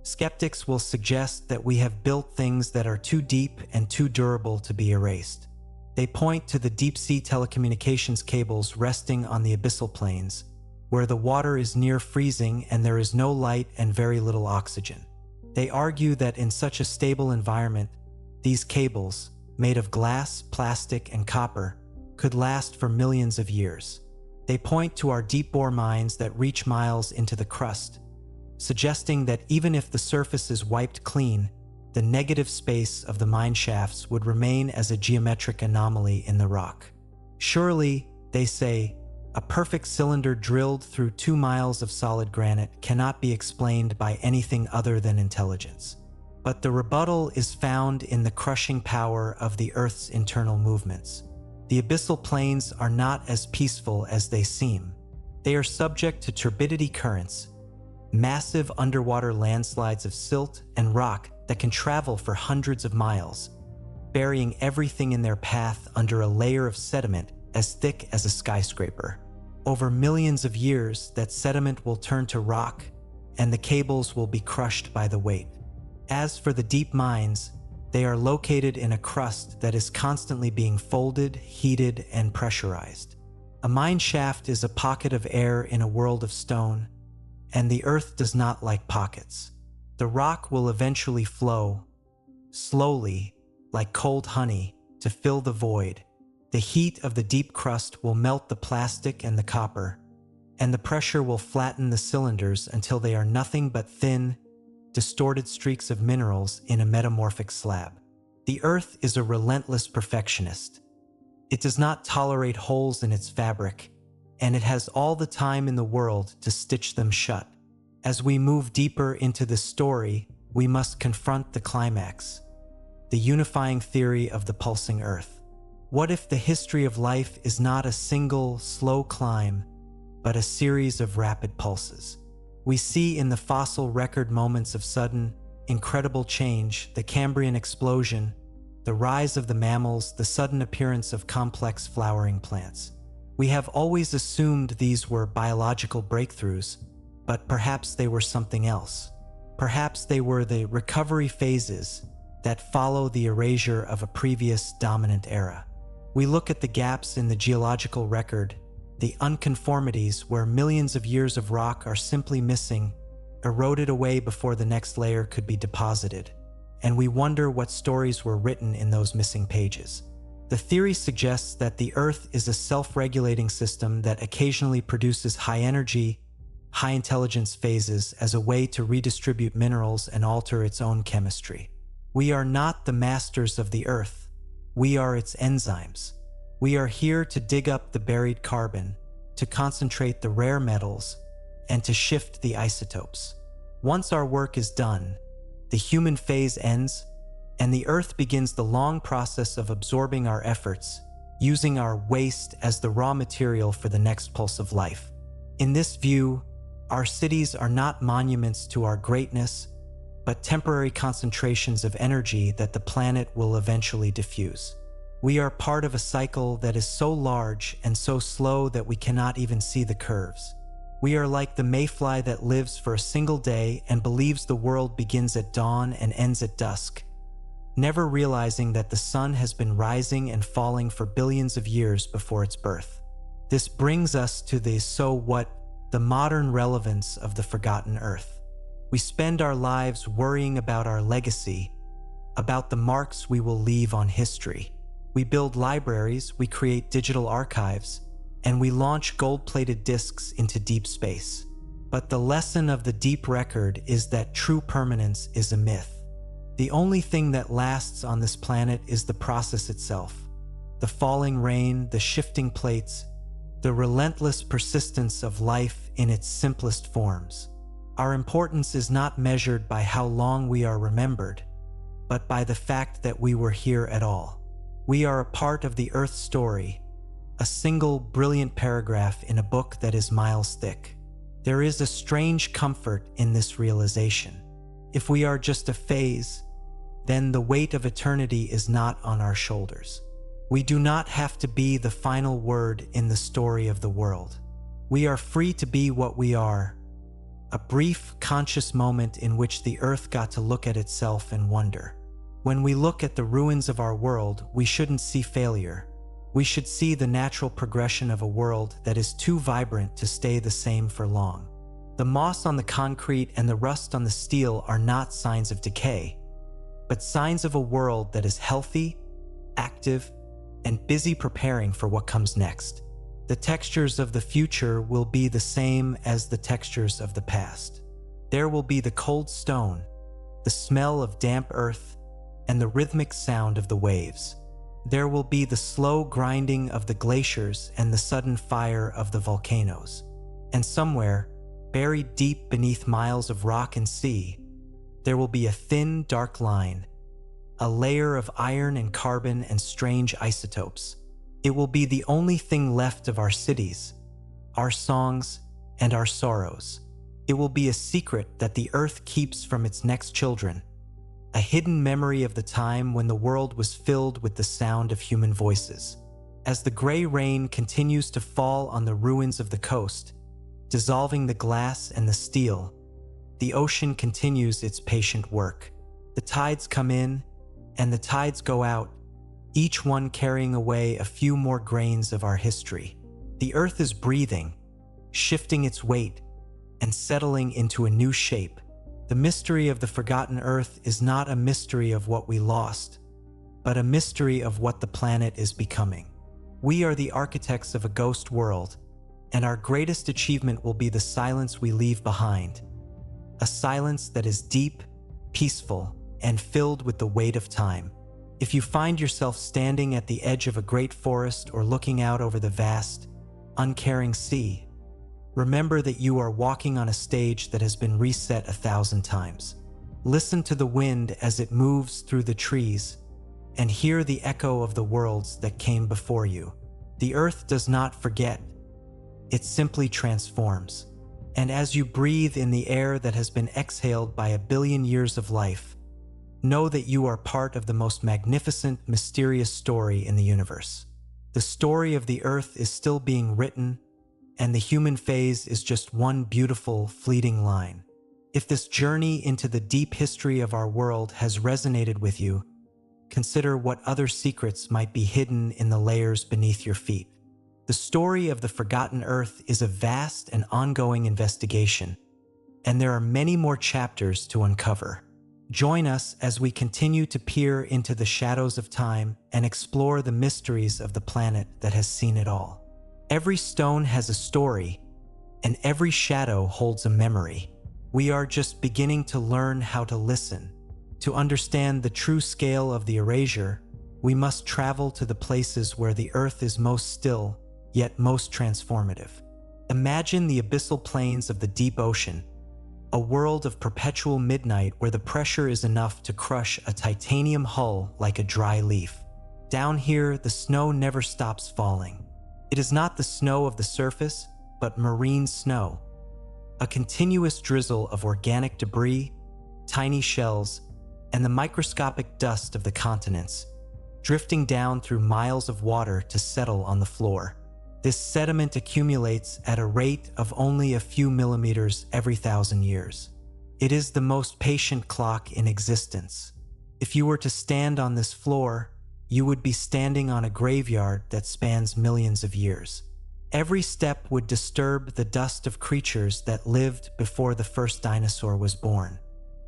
Skeptics will suggest that we have built things that are too deep and too durable to be erased. They point to the deep-sea telecommunications cables resting on the abyssal plains, where the water is near freezing and there is no light and very little oxygen. They argue that in such a stable environment, these cables, made of glass, plastic, and copper, could last for millions of years. They point to our deep-bore mines that reach miles into the crust, suggesting that even if the surface is wiped clean, the negative space of the mine shafts would remain as a geometric anomaly in the rock. Surely, they say, a perfect cylinder drilled through 2 miles of solid granite cannot be explained by anything other than intelligence. But the rebuttal is found in the crushing power of the Earth's internal movements. The abyssal plains are not as peaceful as they seem. They are subject to turbidity currents, massive underwater landslides of silt and rock that can travel for hundreds of miles, burying everything in their path under a layer of sediment as thick as a skyscraper. Over millions of years, that sediment will turn to rock, and the cables will be crushed by the weight. As for the deep mines, they are located in a crust that is constantly being folded, heated, and pressurized. A mine shaft is a pocket of air in a world of stone, and the Earth does not like pockets. The rock will eventually flow, slowly, like cold honey, to fill the void. The heat of the deep crust will melt the plastic and the copper, and the pressure will flatten the cylinders until they are nothing but thin, distorted streaks of minerals in a metamorphic slab. The Earth is a relentless perfectionist. It does not tolerate holes in its fabric, and it has all the time in the world to stitch them shut. As we move deeper into this story, we must confront the climax, the unifying theory of the pulsing Earth. What if the history of life is not a single, slow climb, but a series of rapid pulses? We see in the fossil record moments of sudden, incredible change, the Cambrian explosion, the rise of the mammals, the sudden appearance of complex flowering plants. We have always assumed these were biological breakthroughs, but perhaps they were something else. Perhaps they were the recovery phases that follow the erasure of a previous dominant era. We look at the gaps in the geological record, the unconformities where millions of years of rock are simply missing, eroded away before the next layer could be deposited, and we wonder what stories were written in those missing pages. The theory suggests that the Earth is a self-regulating system that occasionally produces high-energy, high-intelligence phases as a way to redistribute minerals and alter its own chemistry. We are not the masters of the Earth. We are its enzymes. We are here to dig up the buried carbon, to concentrate the rare metals, and to shift the isotopes. Once our work is done, the human phase ends, and the Earth begins the long process of absorbing our efforts, using our waste as the raw material for the next pulse of life. In this view, our cities are not monuments to our greatness, but temporary concentrations of energy that the planet will eventually diffuse. We are part of a cycle that is so large and so slow that we cannot even see the curves. We are like the mayfly that lives for a single day and believes the world begins at dawn and ends at dusk, never realizing that the sun has been rising and falling for billions of years before its birth. This brings us to the so what, the modern relevance of the forgotten Earth. We spend our lives worrying about our legacy, about the marks we will leave on history. We build libraries, we create digital archives, and we launch gold-plated discs into deep space. But the lesson of the deep record is that true permanence is a myth. The only thing that lasts on this planet is the process itself. The falling rain, the shifting plates, the relentless persistence of life in its simplest forms. Our importance is not measured by how long we are remembered, but by the fact that we were here at all. We are a part of the Earth's story, a single brilliant paragraph in a book that is miles thick. There is a strange comfort in this realization. If we are just a phase, then the weight of eternity is not on our shoulders. We do not have to be the final word in the story of the world. We are free to be what we are, a brief, conscious moment in which the Earth got to look at itself and wonder. When we look at the ruins of our world, we shouldn't see failure. We should see the natural progression of a world that is too vibrant to stay the same for long. The moss on the concrete and the rust on the steel are not signs of decay, but signs of a world that is healthy, active, and busy preparing for what comes next. The textures of the future will be the same as the textures of the past. There will be the cold stone, the smell of damp earth, and the rhythmic sound of the waves. There will be the slow grinding of the glaciers and the sudden fire of the volcanoes. And somewhere, buried deep beneath miles of rock and sea, there will be a thin, dark line, a layer of iron and carbon and strange isotopes. It will be the only thing left of our cities, our songs, and our sorrows. It will be a secret that the Earth keeps from its next children, a hidden memory of the time when the world was filled with the sound of human voices. As the gray rain continues to fall on the ruins of the coast, dissolving the glass and the steel, the ocean continues its patient work. The tides come in, and the tides go out, each one carrying away a few more grains of our history. The Earth is breathing, shifting its weight, and settling into a new shape. The mystery of the forgotten Earth is not a mystery of what we lost, but a mystery of what the planet is becoming. We are the architects of a ghost world, and our greatest achievement will be the silence we leave behind. A silence that is deep, peaceful, and filled with the weight of time. If you find yourself standing at the edge of a great forest or looking out over the vast, uncaring sea. Remember that you are walking on a stage that has been reset 1,000 times. Listen to the wind as it moves through the trees, and hear the echo of the worlds that came before you. The earth does not forget, it simply transforms. And as you breathe in the air that has been exhaled by 1 billion years of life, know that you are part of the most magnificent, mysterious story in the universe. The story of the earth is still being written, and the human phase is just one beautiful, fleeting line. If this journey into the deep history of our world has resonated with you, consider what other secrets might be hidden in the layers beneath your feet. The story of the forgotten Earth is a vast and ongoing investigation, and there are many more chapters to uncover. Join us as we continue to peer into the shadows of time and explore the mysteries of the planet that has seen it all. Every stone has a story, and every shadow holds a memory. We are just beginning to learn how to listen. To understand the true scale of the erasure, we must travel to the places where the earth is most still, yet most transformative. Imagine the abyssal plains of the deep ocean, a world of perpetual midnight where the pressure is enough to crush a titanium hull like a dry leaf. Down here, the snow never stops falling. It is not the snow of the surface, but marine snow. A continuous drizzle of organic debris, tiny shells, and the microscopic dust of the continents, drifting down through miles of water to settle on the floor. This sediment accumulates at a rate of only a few millimeters every 1,000 years. It is the most patient clock in existence. If you were to stand on this floor, you would be standing on a graveyard that spans millions of years. Every step would disturb the dust of creatures that lived before the first dinosaur was born.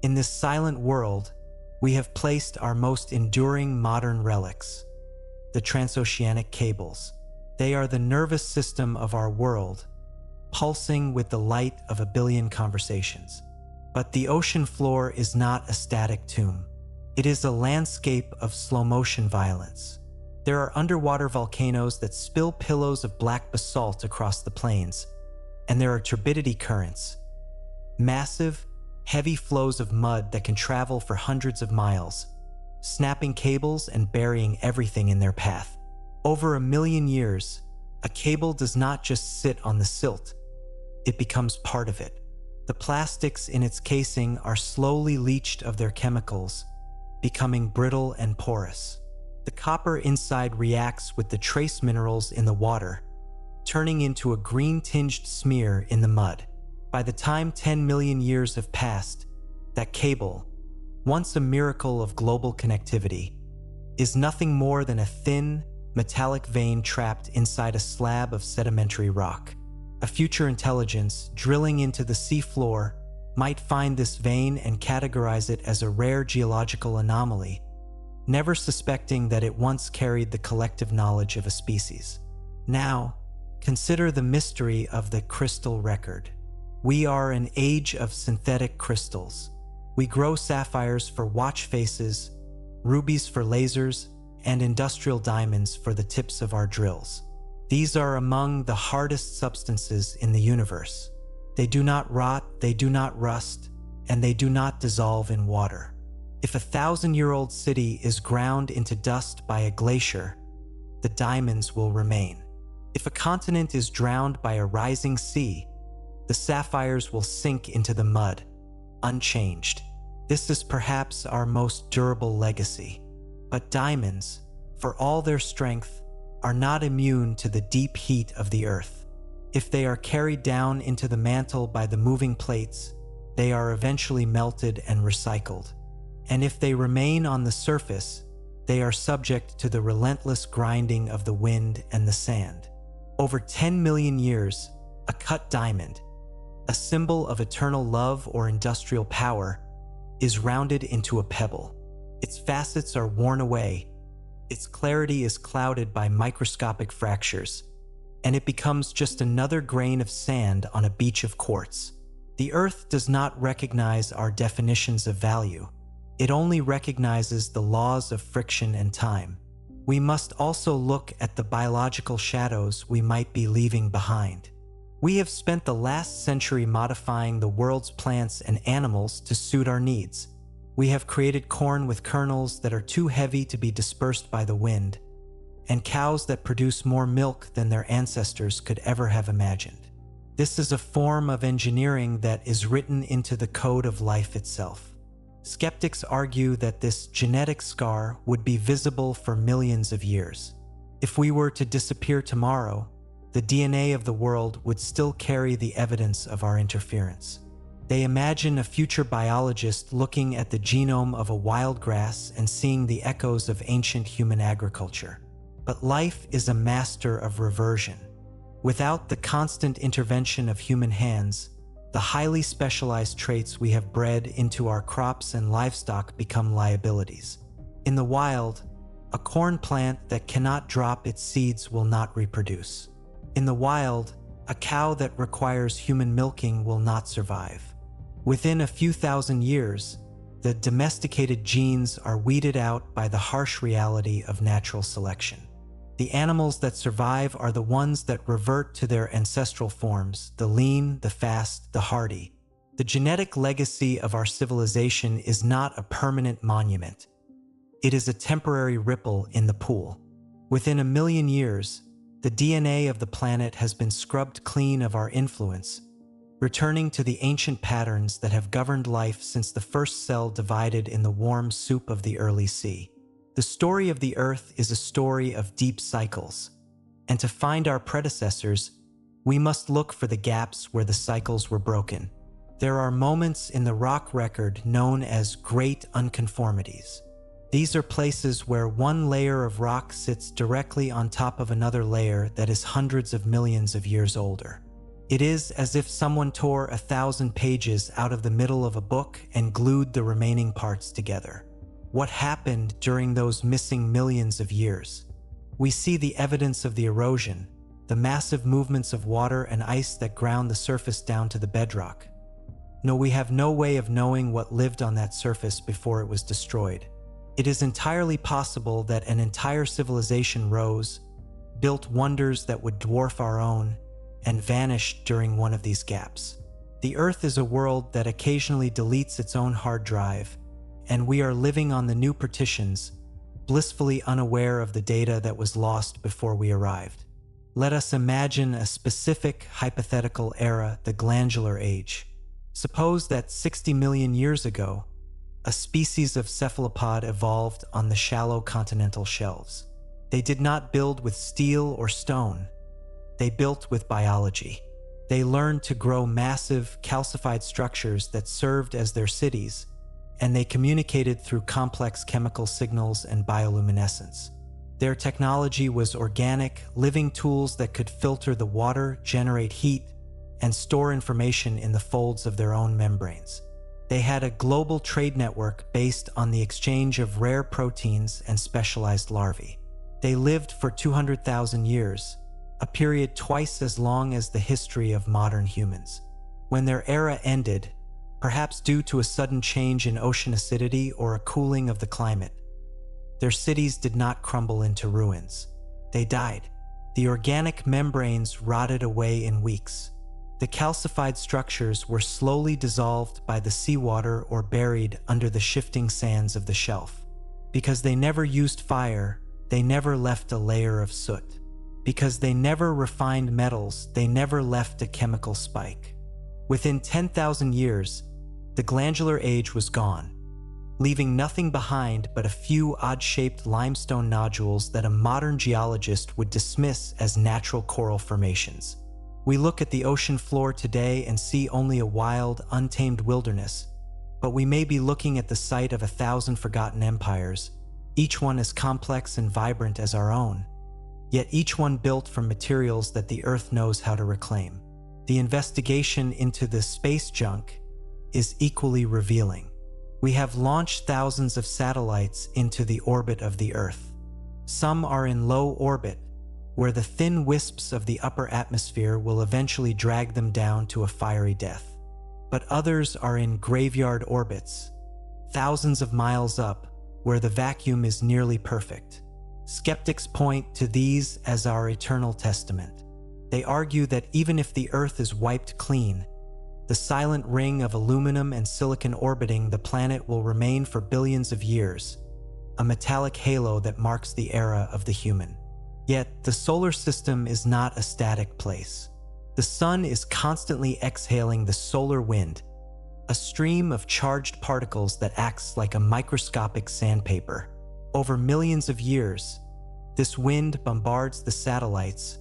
In this silent world, we have placed our most enduring modern relics, the transoceanic cables. They are the nervous system of our world, pulsing with the light of 1 billion conversations. But the ocean floor is not a static tomb. It is a landscape of slow-motion violence. There are underwater volcanoes that spill pillows of black basalt across the plains, and there are turbidity currents, massive, heavy flows of mud that can travel for hundreds of miles, snapping cables and burying everything in their path. Over 1 million years, a cable does not just sit on the silt, it becomes part of it. The plastics in its casing are slowly leached of their chemicals, becoming brittle and porous. The copper inside reacts with the trace minerals in the water, turning into a green-tinged smear in the mud. By the time 10 million years have passed, that cable, once a miracle of global connectivity, is nothing more than a thin, metallic vein trapped inside a slab of sedimentary rock. A future intelligence drilling into the seafloor might find this vein and categorize it as a rare geological anomaly, never suspecting that it once carried the collective knowledge of a species. Now, consider the mystery of the crystal record. We are an age of synthetic crystals. We grow sapphires for watch faces, rubies for lasers, and industrial diamonds for the tips of our drills. These are among the hardest substances in the universe. They do not rot, they do not rust, and they do not dissolve in water. If a 1,000-year-old city is ground into dust by a glacier, the diamonds will remain. If a continent is drowned by a rising sea, the sapphires will sink into the mud, unchanged. This is perhaps our most durable legacy. But diamonds, for all their strength, are not immune to the deep heat of the earth. If they are carried down into the mantle by the moving plates, they are eventually melted and recycled. And if they remain on the surface, they are subject to the relentless grinding of the wind and the sand. Over 10 million years, a cut diamond, a symbol of eternal love or industrial power, is rounded into a pebble. Its facets are worn away, its clarity is clouded by microscopic fractures, and it becomes just another grain of sand on a beach of quartz. The earth does not recognize our definitions of value. It only recognizes the laws of friction and time. we must also look at the biological shadows we might be leaving behind. We have spent the last century modifying the world's plants and animals to suit our needs. We have created corn with kernels that are too heavy to be dispersed by the wind, and cows that produce more milk than their ancestors could ever have imagined. This is a form of engineering that is written into the code of life itself. Skeptics argue that this genetic scar would be visible for millions of years. If we were to disappear tomorrow, the DNA of the world would still carry the evidence of our interference. They imagine a future biologist looking at the genome of a wild grass and seeing the echoes of ancient human agriculture. But life is a master of reversion. Without the constant intervention of human hands, the highly specialized traits we have bred into our crops and livestock become liabilities. In the wild, a corn plant that cannot drop its seeds will not reproduce. In the wild, a cow that requires human milking will not survive. Within a few thousand years, the domesticated genes are weeded out by the harsh reality of natural selection. The animals that survive are the ones that revert to their ancestral forms, the lean, the fast, the hardy. The genetic legacy of our civilization is not a permanent monument. It is a temporary ripple in the pool. Within a million years, the DNA of the planet has been scrubbed clean of our influence, returning to the ancient patterns that have governed life since the first cell divided in the warm soup of the early sea. The story of the Earth is a story of deep cycles, and to find our predecessors, we must look for the gaps where the cycles were broken. There are moments in the rock record known as great unconformities. These are places where one layer of rock sits directly on top of another layer that is hundreds of millions of years older. It is as if someone tore 1,000 pages out of the middle of a book and glued the remaining parts together. What happened during those missing millions of years? We see the evidence of the erosion, the massive movements of water and ice that ground the surface down to the bedrock. No, we have no way of knowing what lived on that surface before it was destroyed. It is entirely possible that an entire civilization rose, built wonders that would dwarf our own, and vanished during one of these gaps. The Earth is a world that occasionally deletes its own hard drive, and we are living on the new partitions, blissfully unaware of the data that was lost before we arrived. Let us imagine a specific hypothetical era, the glandular age. Suppose that 60 million years ago, a species of cephalopod evolved on the shallow continental shelves. They did not build with steel or stone. They built with biology. They learned to grow massive, calcified structures that served as their cities, and they communicated through complex chemical signals and bioluminescence. Their technology was organic, living tools that could filter the water, generate heat, and store information in the folds of their own membranes. They had a global trade network based on the exchange of rare proteins and specialized larvae. They lived for 200,000 years, a period twice as long as the history of modern humans. When their era ended, perhaps due to a sudden change in ocean acidity or a cooling of the climate, their cities did not crumble into ruins. They died. The organic membranes rotted away in weeks. The calcified structures were slowly dissolved by the seawater or buried under the shifting sands of the shelf. Because they never used fire, they never left a layer of soot. Because they never refined metals, they never left a chemical spike. Within 10,000 years, the glandular age was gone, leaving nothing behind but a few odd-shaped limestone nodules that a modern geologist would dismiss as natural coral formations. We look at the ocean floor today and see only a wild, untamed wilderness, but we may be looking at the site of 1,000 forgotten empires, each one as complex and vibrant as our own, yet each one built from materials that the Earth knows how to reclaim. The investigation into the space junk is equally revealing. We have launched thousands of satellites into the orbit of the Earth. Some are in low orbit, where the thin wisps of the upper atmosphere will eventually drag them down to a fiery death. But others are in graveyard orbits, thousands of miles up, where the vacuum is nearly perfect. Skeptics point to these as our eternal testament. They argue that even if the Earth is wiped clean, the silent ring of aluminum and silicon orbiting the planet will remain for billions of years, a metallic halo that marks the era of the human. Yet, the solar system is not a static place. The sun is constantly exhaling the solar wind, a stream of charged particles that acts like a microscopic sandpaper. Over millions of years, this wind bombards the satellites,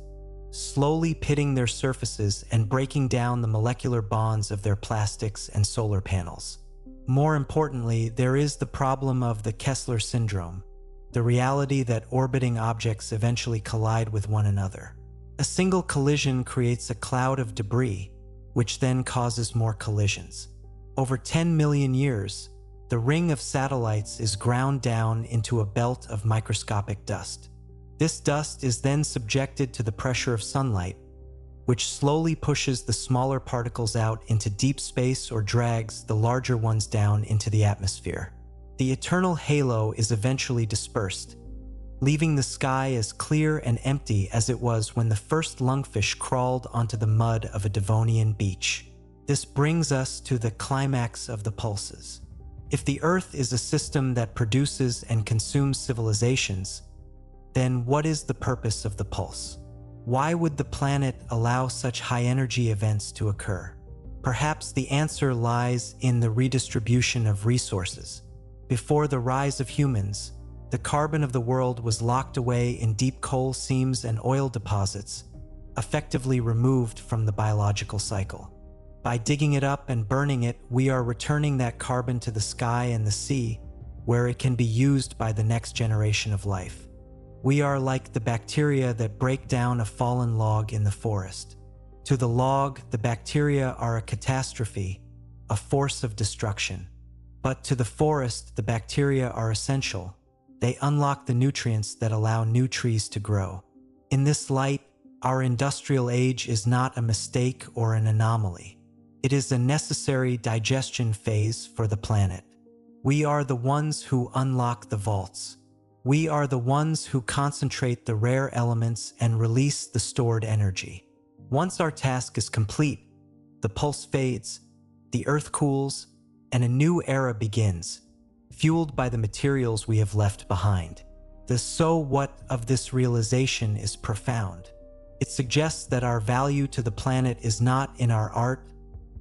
slowly pitting their surfaces and breaking down the molecular bonds of their plastics and solar panels. More importantly, there is the problem of the Kessler syndrome, the reality that orbiting objects eventually collide with one another. A single collision creates a cloud of debris, which then causes more collisions. Over 10 million years, the ring of satellites is ground down into a belt of microscopic dust. This dust is then subjected to the pressure of sunlight, which slowly pushes the smaller particles out into deep space or drags the larger ones down into the atmosphere. The eternal halo is eventually dispersed, leaving the sky as clear and empty as it was when the first lungfish crawled onto the mud of a Devonian beach. This brings us to the climax of the pulses. If the Earth is a system that produces and consumes civilizations, then what is the purpose of the pulse? Why would the planet allow such high-energy events to occur? Perhaps the answer lies in the redistribution of resources. Before the rise of humans, the carbon of the world was locked away in deep coal seams and oil deposits, effectively removed from the biological cycle. By digging it up and burning it, we are returning that carbon to the sky and the sea, where it can be used by the next generation of life. We are like the bacteria that break down a fallen log in the forest. To the log, the bacteria are a catastrophe, a force of destruction. But to the forest, the bacteria are essential. They unlock the nutrients that allow new trees to grow. In this light, our industrial age is not a mistake or an anomaly. It is a necessary digestion phase for the planet. We are the ones who unlock the vaults. We are the ones who concentrate the rare elements and release the stored energy. Once our task is complete, the pulse fades, the Earth cools, and a new era begins, fueled by the materials we have left behind. The so what of this realization is profound. It suggests that our value to the planet is not in our art,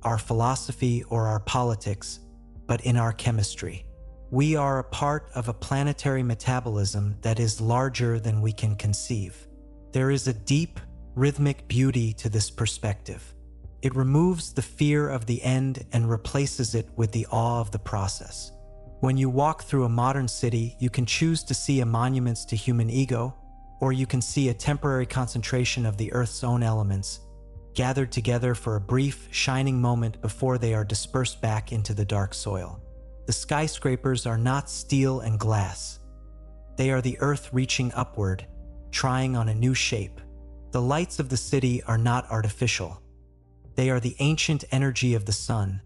our philosophy, or our politics, but in our chemistry. We are a part of a planetary metabolism that is larger than we can conceive. There is a deep, rhythmic beauty to this perspective. It removes the fear of the end and replaces it with the awe of the process. When you walk through a modern city, you can choose to see a monument to human ego, or you can see a temporary concentration of the Earth's own elements, gathered together for a brief, shining moment before they are dispersed back into the dark soil. The skyscrapers are not steel and glass. They are the Earth reaching upward, trying on a new shape. The lights of the city are not artificial. They are the ancient energy of the sun,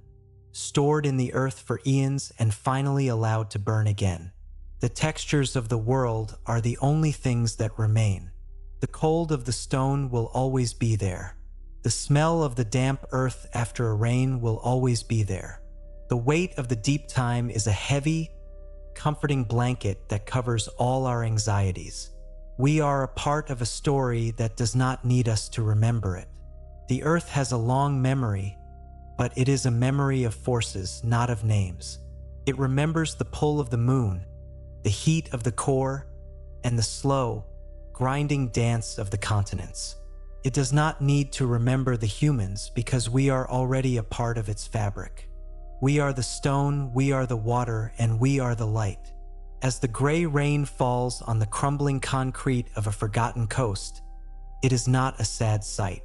stored in the Earth for eons and finally allowed to burn again. The textures of the world are the only things that remain. The cold of the stone will always be there. The smell of the damp earth after a rain will always be there. The weight of the deep time is a heavy, comforting blanket that covers all our anxieties. We are a part of a story that does not need us to remember it. The Earth has a long memory, but it is a memory of forces, not of names. It remembers the pull of the moon, the heat of the core, and the slow, grinding dance of the continents. It does not need to remember the humans because we are already a part of its fabric. We are the stone, we are the water, and we are the light. As the gray rain falls on the crumbling concrete of a forgotten coast, it is not a sad sight.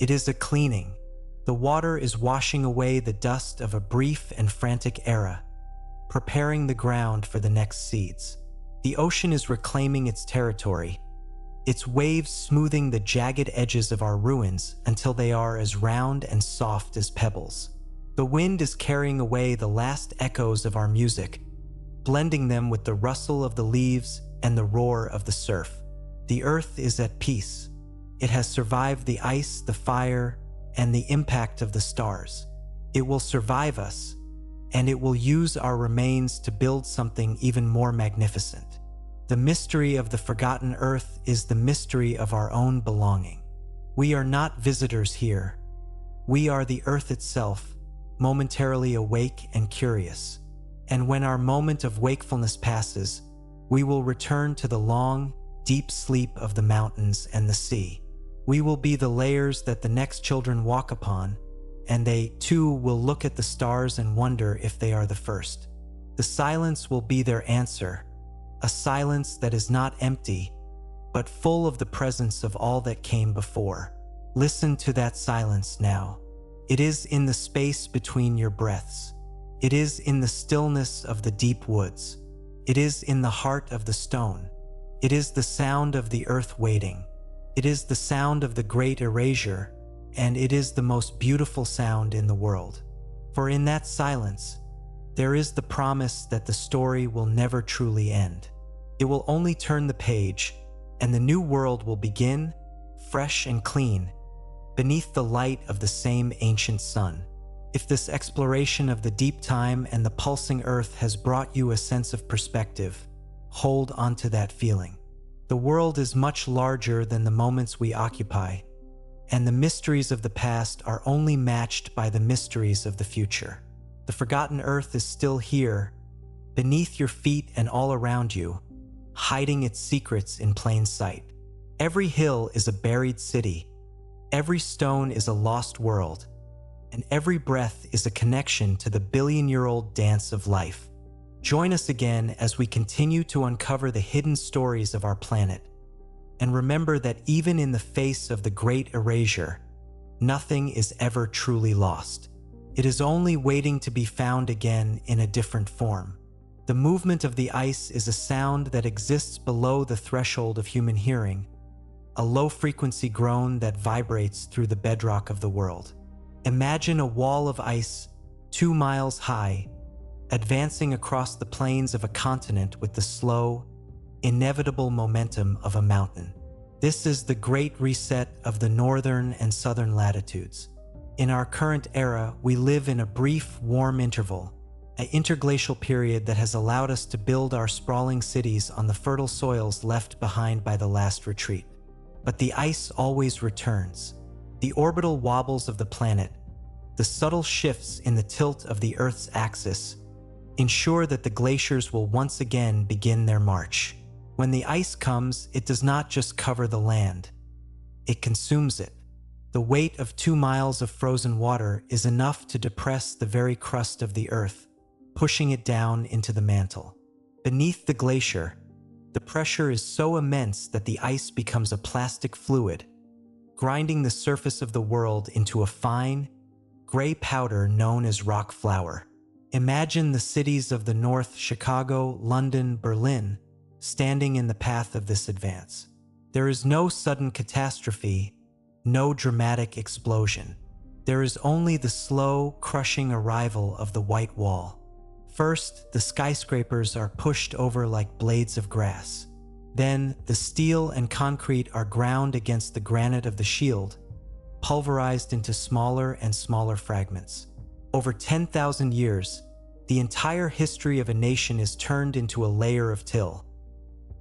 It is a cleaning. The water is washing away the dust of a brief and frantic era, preparing the ground for the next seeds. The ocean is reclaiming its territory, its waves smoothing the jagged edges of our ruins until they are as round and soft as pebbles. The wind is carrying away the last echoes of our music, blending them with the rustle of the leaves and the roar of the surf. The Earth is at peace. It has survived the ice, the fire, and the impact of the stars. It will survive us, and it will use our remains to build something even more magnificent. The mystery of the forgotten Earth is the mystery of our own belonging. We are not visitors here. We are the Earth itself, momentarily awake and curious. And when our moment of wakefulness passes, we will return to the long, deep sleep of the mountains and the sea. We will be the layers that the next children walk upon, and they, too, will look at the stars and wonder if they are the first. The silence will be their answer, a silence that is not empty, but full of the presence of all that came before. Listen to that silence now. It is in the space between your breaths. It is in the stillness of the deep woods. It is in the heart of the stone. It is the sound of the earth waiting. It is the sound of the great erasure, and it is the most beautiful sound in the world. For in that silence, there is the promise that the story will never truly end. It will only turn the page, and the new world will begin, fresh and clean, beneath the light of the same ancient sun. If this exploration of the deep time and the pulsing earth has brought you a sense of perspective, hold on to that feeling. The world is much larger than the moments we occupy, and the mysteries of the past are only matched by the mysteries of the future. The forgotten earth is still here, beneath your feet and all around you, hiding its secrets in plain sight. Every hill is a buried city, every stone is a lost world, and every breath is a connection to the billion-year-old dance of life. Join us again as we continue to uncover the hidden stories of our planet. And remember that even in the face of the great erasure, nothing is ever truly lost. It is only waiting to be found again in a different form. The movement of the ice is a sound that exists below the threshold of human hearing, a low-frequency groan that vibrates through the bedrock of the world. Imagine a wall of ice 2 miles high, advancing across the plains of a continent with the slow, inevitable momentum of a mountain. This is the great reset of the northern and southern latitudes. In our current era, we live in a brief, warm interval, an interglacial period that has allowed us to build our sprawling cities on the fertile soils left behind by the last retreat. But the ice always returns. The orbital wobbles of the planet, the subtle shifts in the tilt of the Earth's axis, ensure that the glaciers will once again begin their march. When the ice comes, it does not just cover the land. It consumes it. The weight of 2 miles of frozen water is enough to depress the very crust of the Earth, pushing it down into the mantle. Beneath the glacier, the pressure is so immense that the ice becomes a plastic fluid, grinding the surface of the world into a fine, gray powder known as rock flour. Imagine the cities of the North, Chicago, London, Berlin, standing in the path of this advance. There is no sudden catastrophe, no dramatic explosion. There is only the slow, crushing arrival of the white wall. First, the skyscrapers are pushed over like blades of grass. Then, the steel and concrete are ground against the granite of the shield, pulverized into smaller and smaller fragments. Over 10,000 years, the entire history of a nation is turned into a layer of till,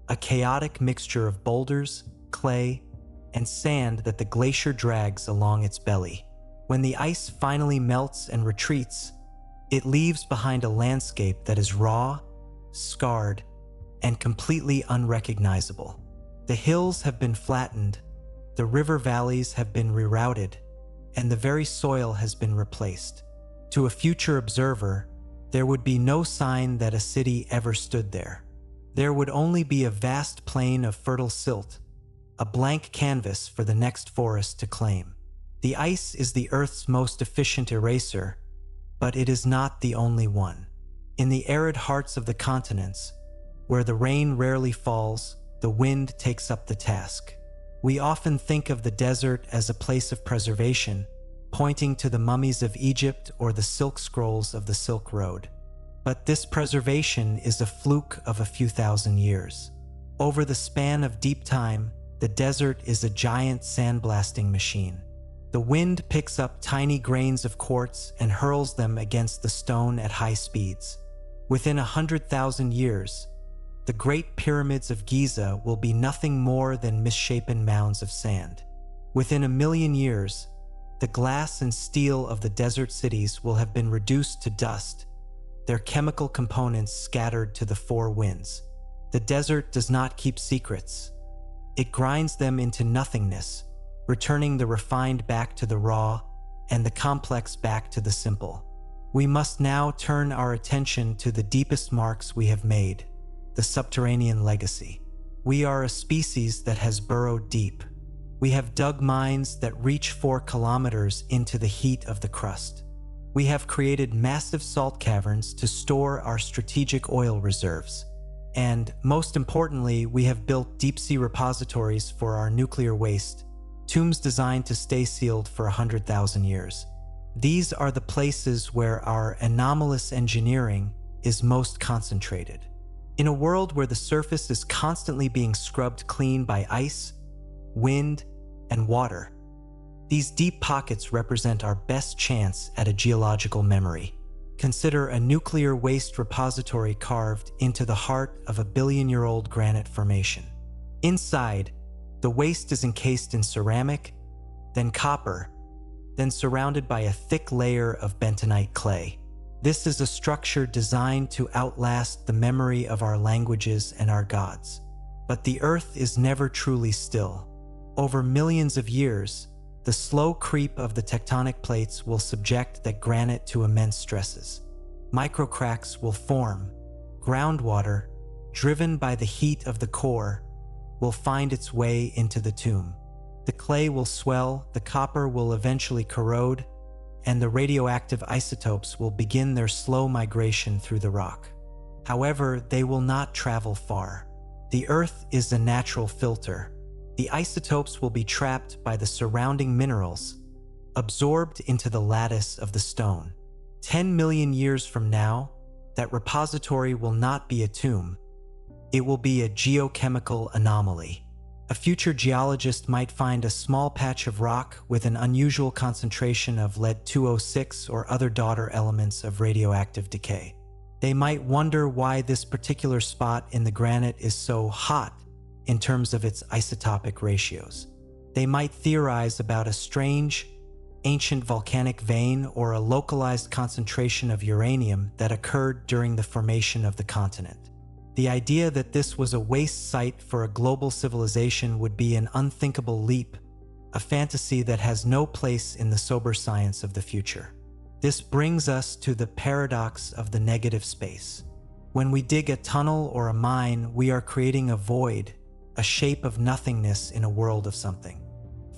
a chaotic mixture of boulders, clay, and sand that the glacier drags along its belly. When the ice finally melts and retreats, it leaves behind a landscape that is raw, scarred, and completely unrecognizable. The hills have been flattened, the river valleys have been rerouted, and the very soil has been replaced. To a future observer, there would be no sign that a city ever stood there. There would only be a vast plain of fertile silt, a blank canvas for the next forest to claim. The ice is the Earth's most efficient eraser, but it is not the only one. In the arid hearts of the continents, where the rain rarely falls, the wind takes up the task. We often think of the desert as a place of preservation, pointing to the mummies of Egypt or the silk scrolls of the Silk Road. But this preservation is a fluke of a few thousand years. Over the span of deep time, the desert is a giant sandblasting machine. The wind picks up tiny grains of quartz and hurls them against the stone at high speeds. Within 100,000 years, the Great Pyramids of Giza will be nothing more than misshapen mounds of sand. Within 1,000,000 years, the glass and steel of the desert cities will have been reduced to dust, their chemical components scattered to the four winds. The desert does not keep secrets. It grinds them into nothingness, returning the refined back to the raw and the complex back to the simple. We must now turn our attention to the deepest marks we have made, the subterranean legacy. We are a species that has burrowed deep. We have dug mines that reach 4 kilometers into the heat of the crust. We have created massive salt caverns to store our strategic oil reserves. And, most importantly, we have built deep-sea repositories for our nuclear waste, tombs designed to stay sealed for 100,000 years. These are the places where our anomalous engineering is most concentrated. In a world where the surface is constantly being scrubbed clean by ice, wind, and water, these deep pockets represent our best chance at a geological memory. Consider a nuclear waste repository carved into the heart of a billion-year-old granite formation. Inside, the waste is encased in ceramic, then copper, then surrounded by a thick layer of bentonite clay. This is a structure designed to outlast the memory of our languages and our gods. But the Earth is never truly still. Over millions of years, the slow creep of the tectonic plates will subject that granite to immense stresses. Microcracks will form. Groundwater, driven by the heat of the core, will find its way into the tomb. The clay will swell, the copper will eventually corrode, and the radioactive isotopes will begin their slow migration through the rock. However, they will not travel far. The Earth is a natural filter. The isotopes will be trapped by the surrounding minerals, absorbed into the lattice of the stone. 10 million years from now, that repository will not be a tomb. It will be a geochemical anomaly. A future geologist might find a small patch of rock with an unusual concentration of lead-206 or other daughter elements of radioactive decay. They might wonder why this particular spot in the granite is so hot in terms of its isotopic ratios. They might theorize about a strange, ancient volcanic vein or a localized concentration of uranium that occurred during the formation of the continent. The idea that this was a waste site for a global civilization would be an unthinkable leap, a fantasy that has no place in the sober science of the future. This brings us to the paradox of the negative space. When we dig a tunnel or a mine, we are creating a void, a shape of nothingness in a world of something.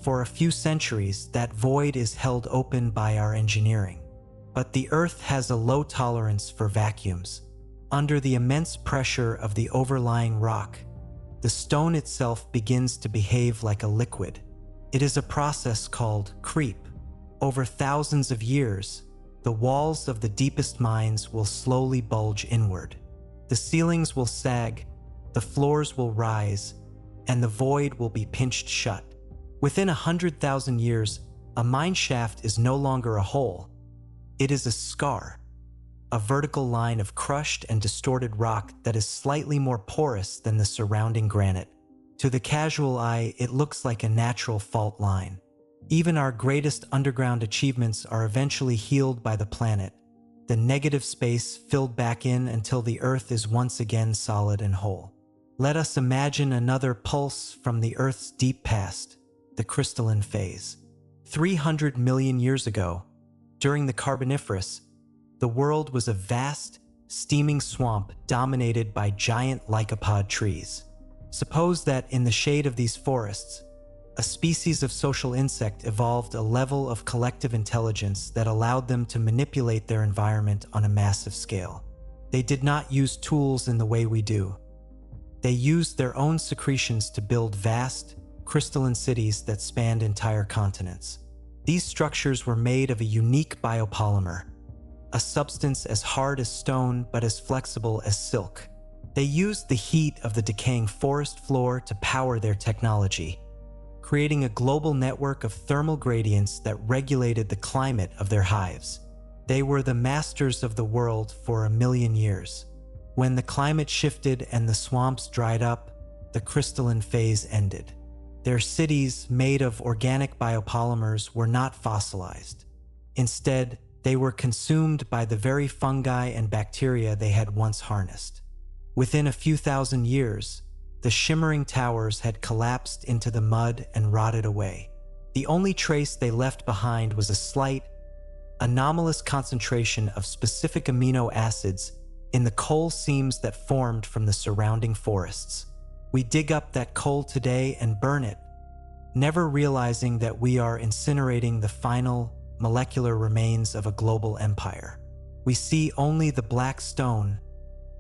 For a few centuries, that void is held open by our engineering. But the Earth has a low tolerance for vacuums. Under the immense pressure of the overlying rock, the stone itself begins to behave like a liquid. It is a process called creep. Over thousands of years, the walls of the deepest mines will slowly bulge inward. The ceilings will sag, the floors will rise, and the void will be pinched shut. Within 100,000 years, a mine shaft is no longer a hole. It is a scar, a vertical line of crushed and distorted rock that is slightly more porous than the surrounding granite. To the casual eye, it looks like a natural fault line. Even our greatest underground achievements are eventually healed by the planet, the negative space filled back in until the Earth is once again solid and whole. Let us imagine another pulse from the Earth's deep past, the crystalline phase. 300 million years ago, during the Carboniferous, the world was a vast, steaming swamp dominated by giant lycopod trees. Suppose that in the shade of these forests, a species of social insect evolved a level of collective intelligence that allowed them to manipulate their environment on a massive scale. They did not use tools in the way we do. They used their own secretions to build vast, crystalline cities that spanned entire continents. These structures were made of a unique biopolymer, a substance as hard as stone but as flexible as silk. They used the heat of the decaying forest floor to power their technology, creating a global network of thermal gradients that regulated the climate of their hives. They were the masters of the world for 1,000,000 years. When the climate shifted and the swamps dried up, the crystalline phase ended. Their cities, made of organic biopolymers, were not fossilized. Instead, they were consumed by the very fungi and bacteria they had once harnessed. Within a few thousand years, the shimmering towers had collapsed into the mud and rotted away. The only trace they left behind was a slight, anomalous concentration of specific amino acids in the coal seams that formed from the surrounding forests. We dig up that coal today and burn it, never realizing that we are incinerating the final molecular remains of a global empire. We see only the black stone,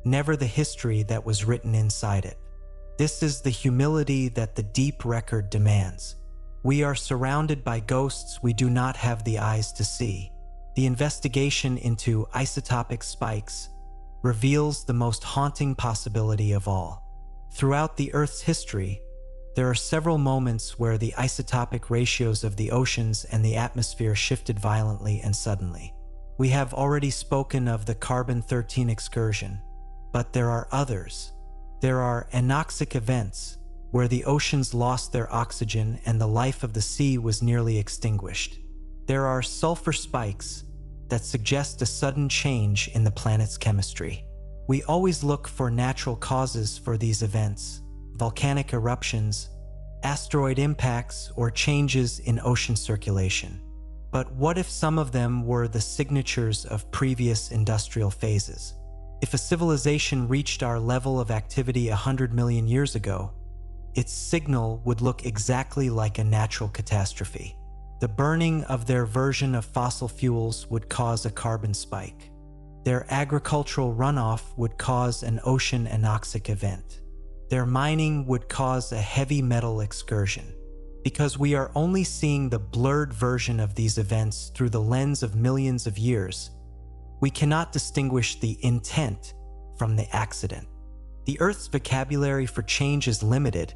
never the history that was written inside it. This is the humility that the deep record demands. We are surrounded by ghosts we do not have the eyes to see. The investigation into isotopic spikes reveals the most haunting possibility of all. Throughout the Earth's history, there are several moments where the isotopic ratios of the oceans and the atmosphere shifted violently and suddenly. We have already spoken of the carbon-13 excursion, but there are others. There are anoxic events where the oceans lost their oxygen and the life of the sea was nearly extinguished. There are sulfur spikes that suggest a sudden change in the planet's chemistry. We always look for natural causes for these events: volcanic eruptions, asteroid impacts, or changes in ocean circulation. But what if some of them were the signatures of previous industrial phases? If a civilization reached our level of activity 100 million years ago, its signal would look exactly like a natural catastrophe. The burning of their version of fossil fuels would cause a carbon spike. Their agricultural runoff would cause an ocean anoxic event. Their mining would cause a heavy metal excursion. Because we are only seeing the blurred version of these events through the lens of millions of years, we cannot distinguish the intent from the accident. The Earth's vocabulary for change is limited,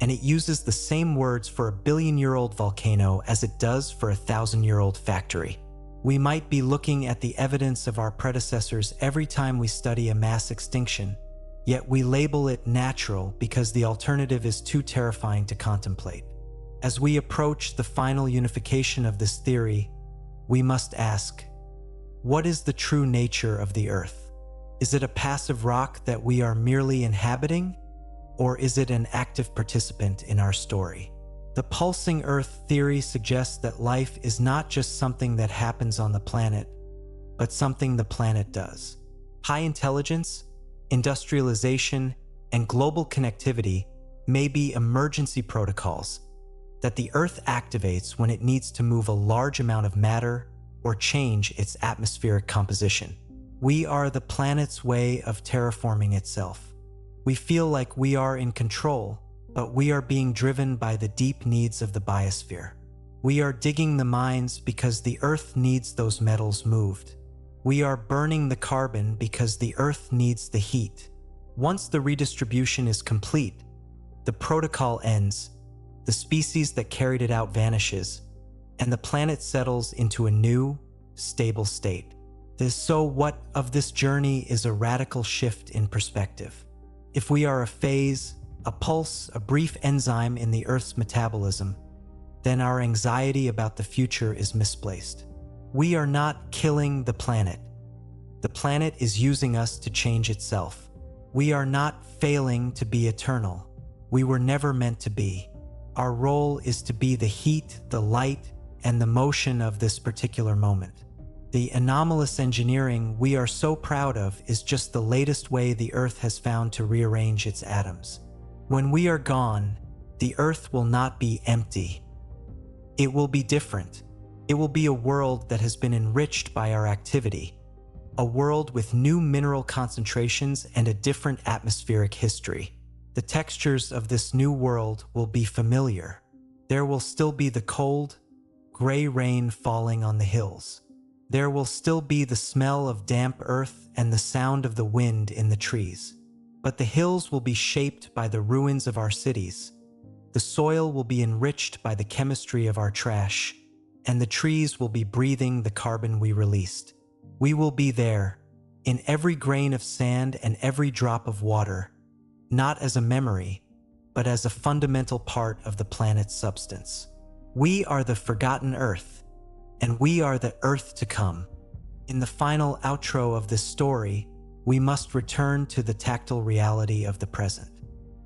and it uses the same words for a billion-year-old volcano as it does for a 1,000-year-old factory. We might be looking at the evidence of our predecessors every time we study a mass extinction, yet we label it natural because the alternative is too terrifying to contemplate. As we approach the final unification of this theory, we must ask, what is the true nature of the Earth? Is it a passive rock that we are merely inhabiting, or is it an active participant in our story? The pulsing Earth theory suggests that life is not just something that happens on the planet, but something the planet does. High intelligence, industrialization, and global connectivity may be emergency protocols that the Earth activates when it needs to move a large amount of matter or change its atmospheric composition. We are the planet's way of terraforming itself. We feel like we are in control, but we are being driven by the deep needs of the biosphere. We are digging the mines because the Earth needs those metals moved. We are burning the carbon because the Earth needs the heat. Once the redistribution is complete, the protocol ends, the species that carried it out vanishes, and the planet settles into a new, stable state. The so what of this journey is a radical shift in perspective. If we are a phase, a pulse, a brief enzyme in the Earth's metabolism, then our anxiety about the future is misplaced. We are not killing the planet. The planet is using us to change itself. We are not failing to be eternal. We were never meant to be. Our role is to be the heat, the light, and the motion of this particular moment. The anomalous engineering we are so proud of is just the latest way the Earth has found to rearrange its atoms. When we are gone, the Earth will not be empty. It will be different. It will be a world that has been enriched by our activity, a world with new mineral concentrations and a different atmospheric history. The textures of this new world will be familiar. There will still be the cold, gray rain falling on the hills. There will still be the smell of damp earth and the sound of the wind in the trees. But the hills will be shaped by the ruins of our cities. The soil will be enriched by the chemistry of our trash, and the trees will be breathing the carbon we released. We will be there, in every grain of sand and every drop of water, not as a memory, but as a fundamental part of the planet's substance. We are the forgotten Earth, and we are the Earth to come. In the final outro of this story, we must return to the tactile reality of the present.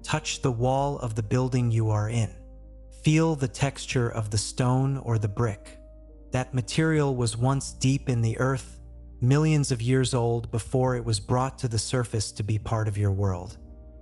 Touch the wall of the building you are in. Feel the texture of the stone or the brick. That material was once deep in the earth, millions of years old before it was brought to the surface to be part of your world.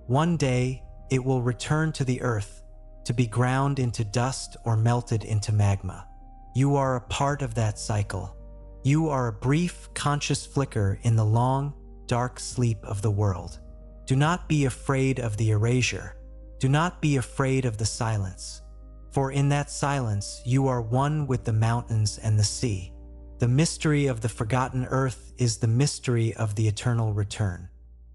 One day, it will return to the earth, to be ground into dust or melted into magma. You are a part of that cycle. You are a brief, conscious flicker in the long, dark sleep of the world. Do not be afraid of the erasure. Do not be afraid of the silence. For in that silence, you are one with the mountains and the sea. The mystery of the forgotten earth is the mystery of the eternal return.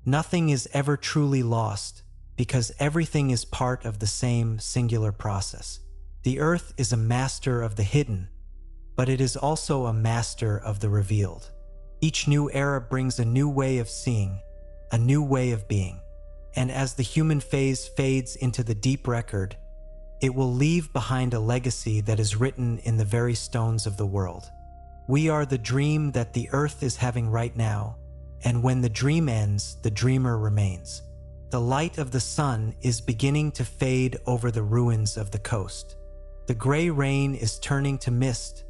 Nothing is ever truly lost, because everything is part of the same singular process. The earth is a master of the hidden, but it is also a master of the revealed. Each new era brings a new way of seeing, a new way of being. And as the human phase fades into the deep record, it will leave behind a legacy that is written in the very stones of the world. We are the dream that the earth is having right now, and when the dream ends, the dreamer remains. The light of the sun is beginning to fade over the ruins of the coast. The gray rain is turning to mist,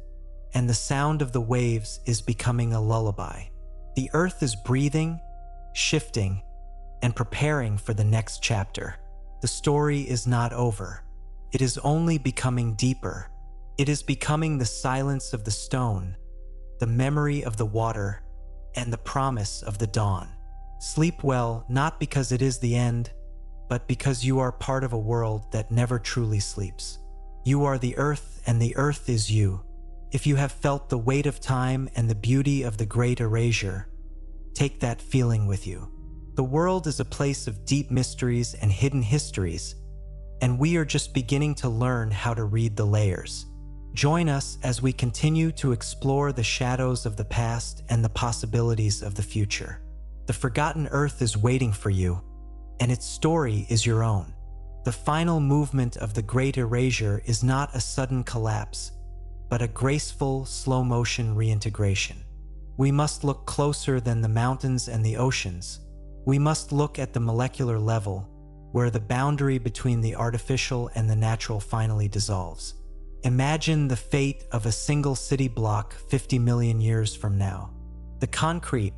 and the sound of the waves is becoming a lullaby. The earth is breathing, shifting, and preparing for the next chapter. The story is not over. It is only becoming deeper. It is becoming the silence of the stone, the memory of the water, and the promise of the dawn. Sleep well, not because it is the end, but because you are part of a world that never truly sleeps. You are the earth, and the earth is you. If you have felt the weight of time and the beauty of the great erasure, take that feeling with you. The world is a place of deep mysteries and hidden histories, and we are just beginning to learn how to read the layers. Join us as we continue to explore the shadows of the past and the possibilities of the future. The forgotten earth is waiting for you, and its story is your own. The final movement of the great erasure is not a sudden collapse, but a graceful, slow-motion reintegration. We must look closer than the mountains and the oceans. We must look at the molecular level, where the boundary between the artificial and the natural finally dissolves. Imagine the fate of a single city block 50 million years from now. The concrete,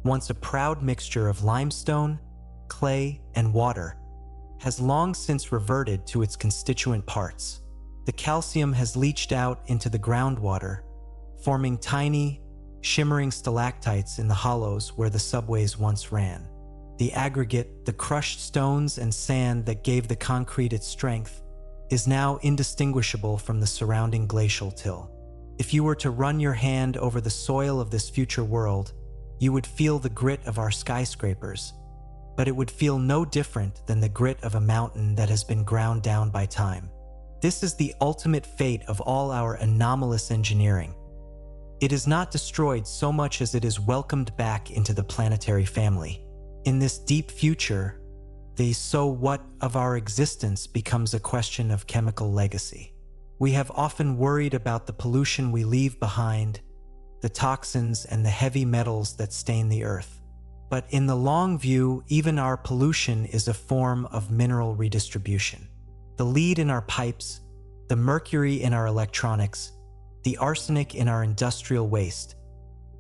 once a proud mixture of limestone, clay, and water, has long since reverted to its constituent parts. The calcium has leached out into the groundwater, forming tiny, shimmering stalactites in the hollows where the subways once ran. The aggregate, the crushed stones and sand that gave the concrete its strength, is now indistinguishable from the surrounding glacial till. If you were to run your hand over the soil of this future world, you would feel the grit of our skyscrapers, but it would feel no different than the grit of a mountain that has been ground down by time. This is the ultimate fate of all our anomalous engineering. It is not destroyed so much as it is welcomed back into the planetary family. In this deep future, the so what of our existence becomes a question of chemical legacy. We have often worried about the pollution we leave behind, the toxins and the heavy metals that stain the earth. But in the long view, even our pollution is a form of mineral redistribution. The lead in our pipes, the mercury in our electronics, the arsenic in our industrial waste.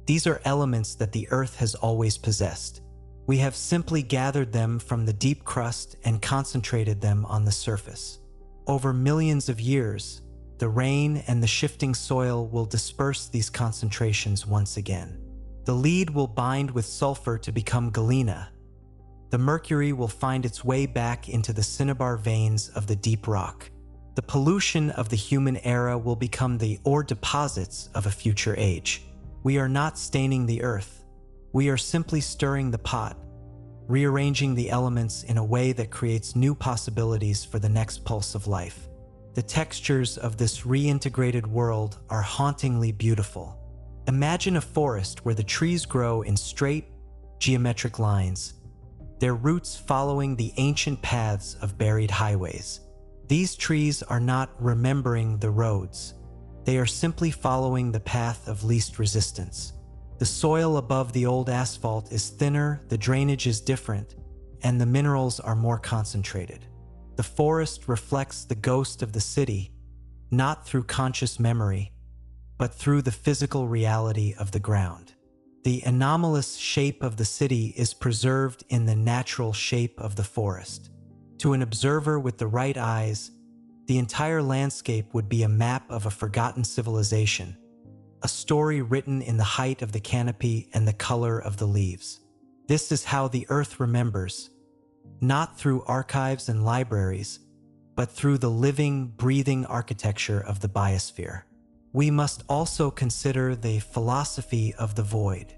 These are elements that the earth has always possessed. We have simply gathered them from the deep crust and concentrated them on the surface. Over millions of years, the rain and the shifting soil will disperse these concentrations once again. The lead will bind with sulfur to become galena. The mercury will find its way back into the cinnabar veins of the deep rock. The pollution of the human era will become the ore deposits of a future age. We are not staining the earth. We are simply stirring the pot. rearranging the elements in a way that creates new possibilities for the next pulse of life. The textures of this reintegrated world are hauntingly beautiful. Imagine a forest where the trees grow in straight, geometric lines, their roots following the ancient paths of buried highways. These trees are not remembering the roads. They are simply following the path of least resistance. The soil above the old asphalt is thinner, the drainage is different, and the minerals are more concentrated. The forest reflects the ghost of the city, not through conscious memory, but through the physical reality of the ground. The anomalous shape of the city is preserved in the natural shape of the forest. To an observer with the right eyes, the entire landscape would be a map of a forgotten civilization, a story written in the height of the canopy and the color of the leaves. This is how the earth remembers, not through archives and libraries, but through the living, breathing architecture of the biosphere. We must also consider the philosophy of the void.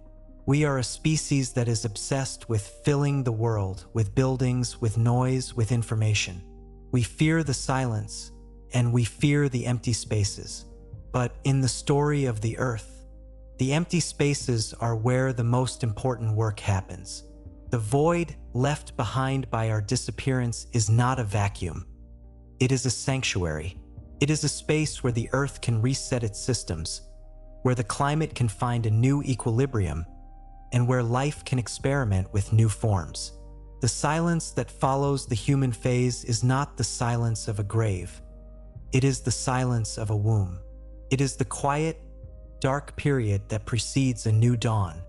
We are a species that is obsessed with filling the world, with buildings, with noise, with information. We fear the silence, and we fear the empty spaces. But in the story of the earth, the empty spaces are where the most important work happens. The void left behind by our disappearance is not a vacuum. It is a sanctuary. It is a space where the earth can reset its systems, where the climate can find a new equilibrium, and where life can experiment with new forms. The silence that follows the human phase is not the silence of a grave. It is the silence of a womb. It is the quiet, dark period that precedes a new dawn.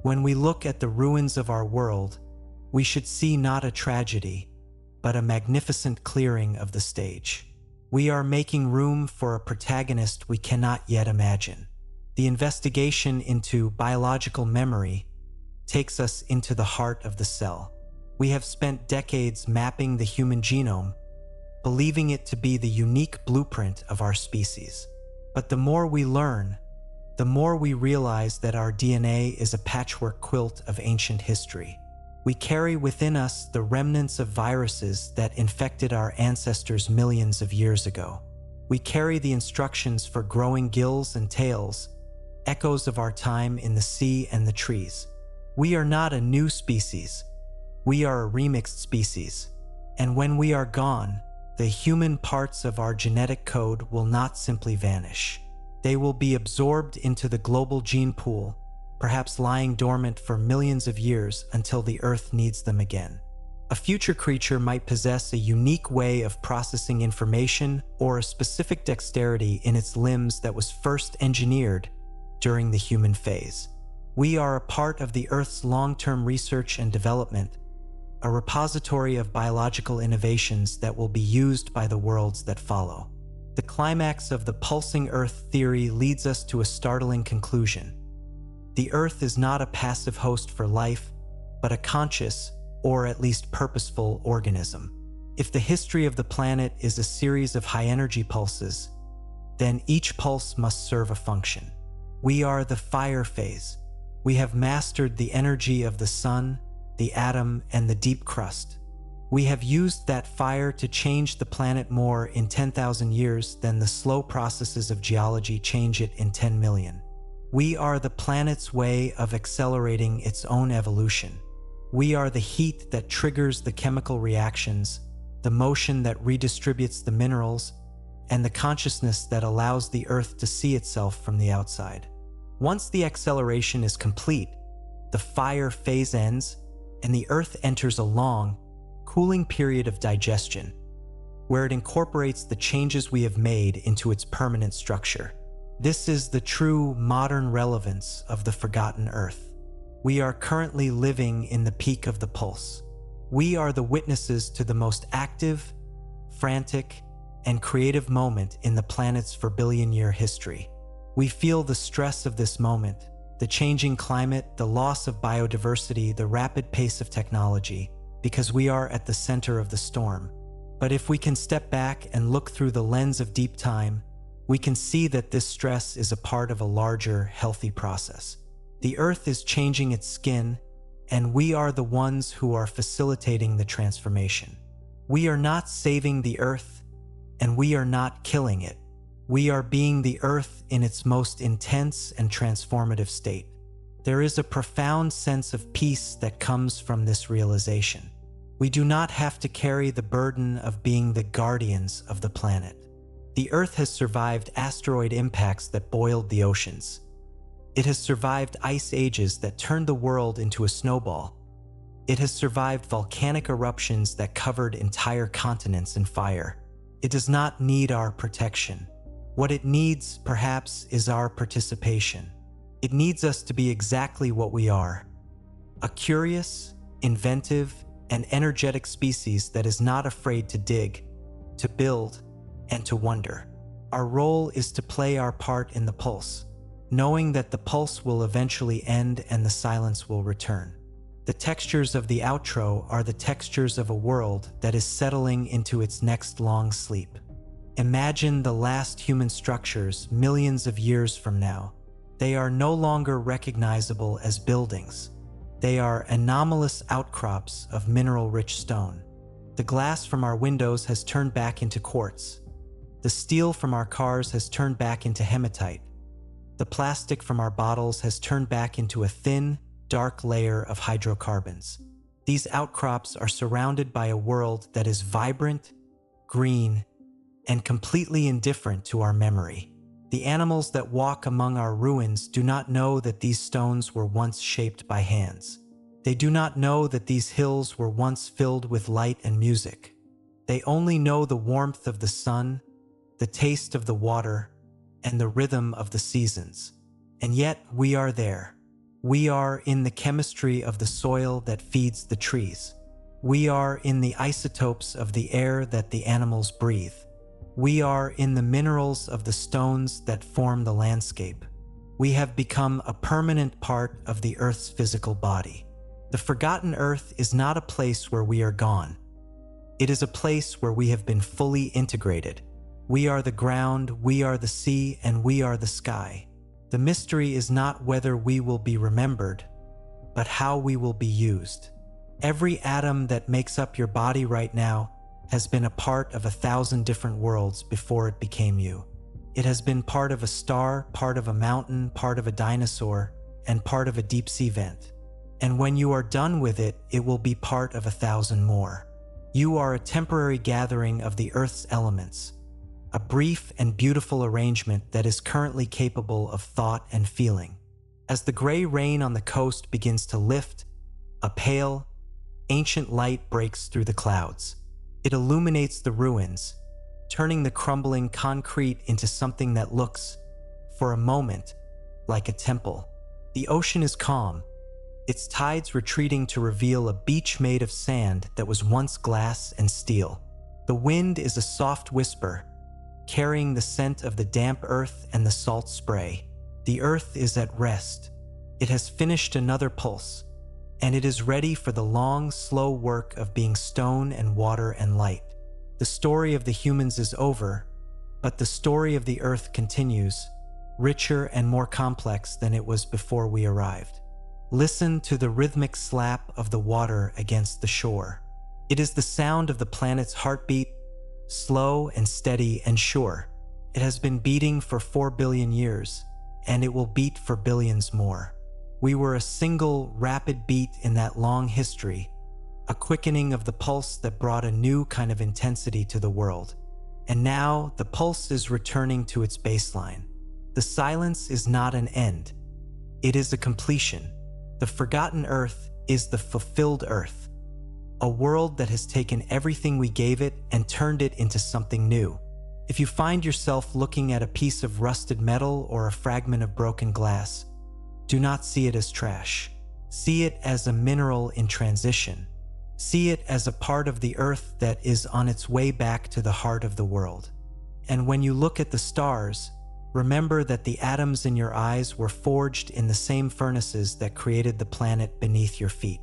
When we look at the ruins of our world, we should see not a tragedy, but a magnificent clearing of the stage. We are making room for a protagonist we cannot yet imagine. The investigation into biological memory takes us into the heart of the cell. We have spent decades mapping the human genome, believing it to be the unique blueprint of our species. But the more we learn, the more we realize that our DNA is a patchwork quilt of ancient history. We carry within us the remnants of viruses that infected our ancestors millions of years ago. We carry the instructions for growing gills and tails, echoes of our time in the sea and the trees. We are not a new species. We are a remixed species. And when we are gone, the human parts of our genetic code will not simply vanish. They will be absorbed into the global gene pool, perhaps lying dormant for millions of years until the Earth needs them again. A future creature might possess a unique way of processing information or a specific dexterity in its limbs that was first engineered during the human phase. We are a part of the Earth's long-term research and development, a repository of biological innovations that will be used by the worlds that follow. The climax of the pulsing Earth theory leads us to a startling conclusion. The Earth is not a passive host for life, but a conscious, or at least purposeful, organism. If the history of the planet is a series of high-energy pulses, then each pulse must serve a function. We are the fire phase. We have mastered the energy of the sun, the atom, and the deep crust. We have used that fire to change the planet more in 10,000 years than the slow processes of geology change it in 10 million. We are the planet's way of accelerating its own evolution. We are the heat that triggers the chemical reactions, the motion that redistributes the minerals, and the consciousness that allows the Earth to see itself from the outside. Once the acceleration is complete, the fire phase ends, and the Earth enters a long, cooling period of digestion, where it incorporates the changes we have made into its permanent structure. This is the true modern relevance of the forgotten Earth. We are currently living in the peak of the pulse. We are the witnesses to the most active, frantic, and creative moment in the planet's four-billion-year history. We feel the stress of this moment, the changing climate, the loss of biodiversity, the rapid pace of technology, because we are at the center of the storm. But if we can step back and look through the lens of deep time, we can see that this stress is a part of a larger, healthy process. The Earth is changing its skin, and we are the ones who are facilitating the transformation. We are not saving the Earth, and we are not killing it. We are being the Earth in its most intense and transformative state. There is a profound sense of peace that comes from this realization. We do not have to carry the burden of being the guardians of the planet. The Earth has survived asteroid impacts that boiled the oceans. It has survived ice ages that turned the world into a snowball. It has survived volcanic eruptions that covered entire continents in fire. It does not need our protection. What it needs, perhaps, is our participation. It needs us to be exactly what we are: a curious, inventive, and energetic species that is not afraid to dig, to build, and to wonder. Our role is to play our part in the pulse, knowing that the pulse will eventually end and the silence will return. The textures of the outro are the textures of a world that is settling into its next long sleep. Imagine the last human structures millions of years from now. They are no longer recognizable as buildings. They are anomalous outcrops of mineral-rich stone. The glass from our windows has turned back into quartz. The steel from our cars has turned back into hematite. The plastic from our bottles has turned back into a thin, dark layer of hydrocarbons. These outcrops are surrounded by a world that is vibrant, green, and completely indifferent to our memory. The animals that walk among our ruins do not know that these stones were once shaped by hands. They do not know that these hills were once filled with light and music. They only know the warmth of the sun, the taste of the water, and the rhythm of the seasons. And yet we are there. We are in the chemistry of the soil that feeds the trees. We are in the isotopes of the air that the animals breathe. We are in the minerals of the stones that form the landscape. We have become a permanent part of the Earth's physical body. The forgotten Earth is not a place where we are gone. It is a place where we have been fully integrated. We are the ground, we are the sea, and we are the sky. The mystery is not whether we will be remembered, but how we will be used. Every atom that makes up your body right now has been a part of 1,000 different worlds before it became you. It has been part of a star, part of a mountain, part of a dinosaur, and part of a deep-sea vent. And when you are done with it, it will be part of 1,000 more. You are a temporary gathering of the Earth's elements, a brief and beautiful arrangement that is currently capable of thought and feeling. As the gray rain on the coast begins to lift, a pale, ancient light breaks through the clouds. It illuminates the ruins, turning the crumbling concrete into something that looks, for a moment, like a temple. The ocean is calm, its tides retreating to reveal a beach made of sand that was once glass and steel. The wind is a soft whisper, carrying the scent of the damp earth and the salt spray. The earth is at rest. It has finished another pulse, and it is ready for the long, slow work of being stone and water and light. The story of the humans is over, but the story of the earth continues, richer and more complex than it was before we arrived. Listen to the rhythmic slap of the water against the shore. It is the sound of the planet's heartbeat, slow and steady and sure. It has been beating for 4 billion years, and it will beat for billions more. We were a single, rapid beat in that long history, a quickening of the pulse that brought a new kind of intensity to the world. And now, the pulse is returning to its baseline. The silence is not an end. It is a completion. The forgotten Earth is the fulfilled Earth, a world that has taken everything we gave it and turned it into something new. If you find yourself looking at a piece of rusted metal or a fragment of broken glass, do not see it as trash. See it as a mineral in transition. See it as a part of the earth that is on its way back to the heart of the world. And when you look at the stars, remember that the atoms in your eyes were forged in the same furnaces that created the planet beneath your feet.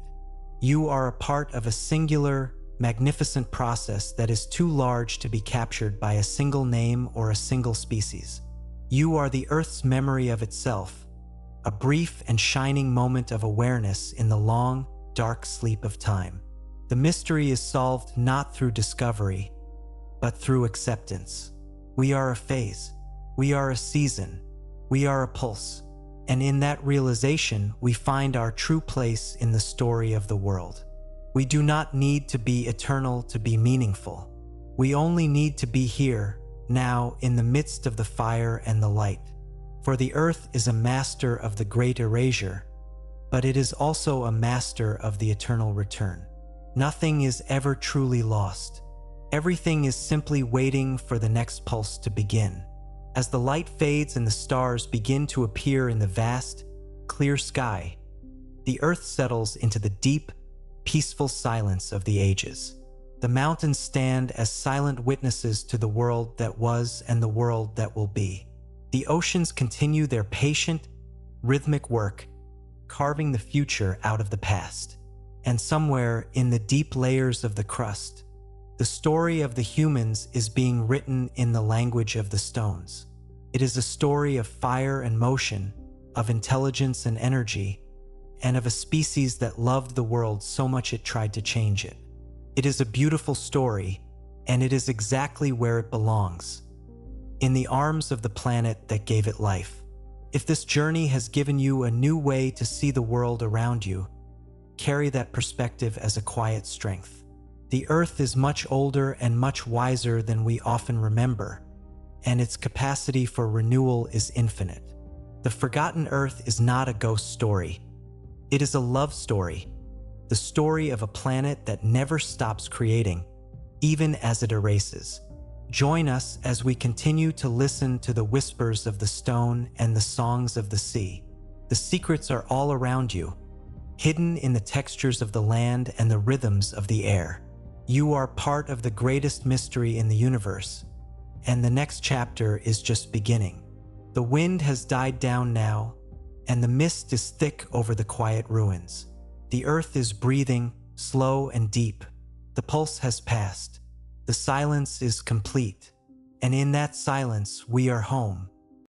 You are a part of a singular, magnificent process that is too large to be captured by a single name or a single species. You are the Earth's memory of itself, a brief and shining moment of awareness in the long, dark sleep of time. The mystery is solved not through discovery, but through acceptance. We are a phase, we are a season, we are a pulse, and in that realization we find our true place in the story of the world. We do not need to be eternal to be meaningful. We only need to be here, now, in the midst of the fire and the light. For the earth is a master of the great erasure, but it is also a master of the eternal return. Nothing is ever truly lost. Everything is simply waiting for the next pulse to begin. As the light fades and the stars begin to appear in the vast, clear sky, the earth settles into the deep, peaceful silence of the ages. The mountains stand as silent witnesses to the world that was and the world that will be. The oceans continue their patient, rhythmic work, carving the future out of the past. And somewhere in the deep layers of the crust, the story of the humans is being written in the language of the stones. It is a story of fire and motion, of intelligence and energy, and of a species that loved the world so much it tried to change it. It is a beautiful story, and it is exactly where it belongs, in the arms of the planet that gave it life. If this journey has given you a new way to see the world around you, carry that perspective as a quiet strength. The earth is much older and much wiser than we often remember, and its capacity for renewal is infinite. The forgotten earth is not a ghost story. It is a love story, the story of a planet that never stops creating, even as it erases. Join us as we continue to listen to the whispers of the stone and the songs of the sea. The secrets are all around you, hidden in the textures of the land and the rhythms of the air. You are part of the greatest mystery in the universe, and the next chapter is just beginning. The wind has died down now, and the mist is thick over the quiet ruins. The earth is breathing, slow and deep. The pulse has passed. The silence is complete, and in that silence we are home,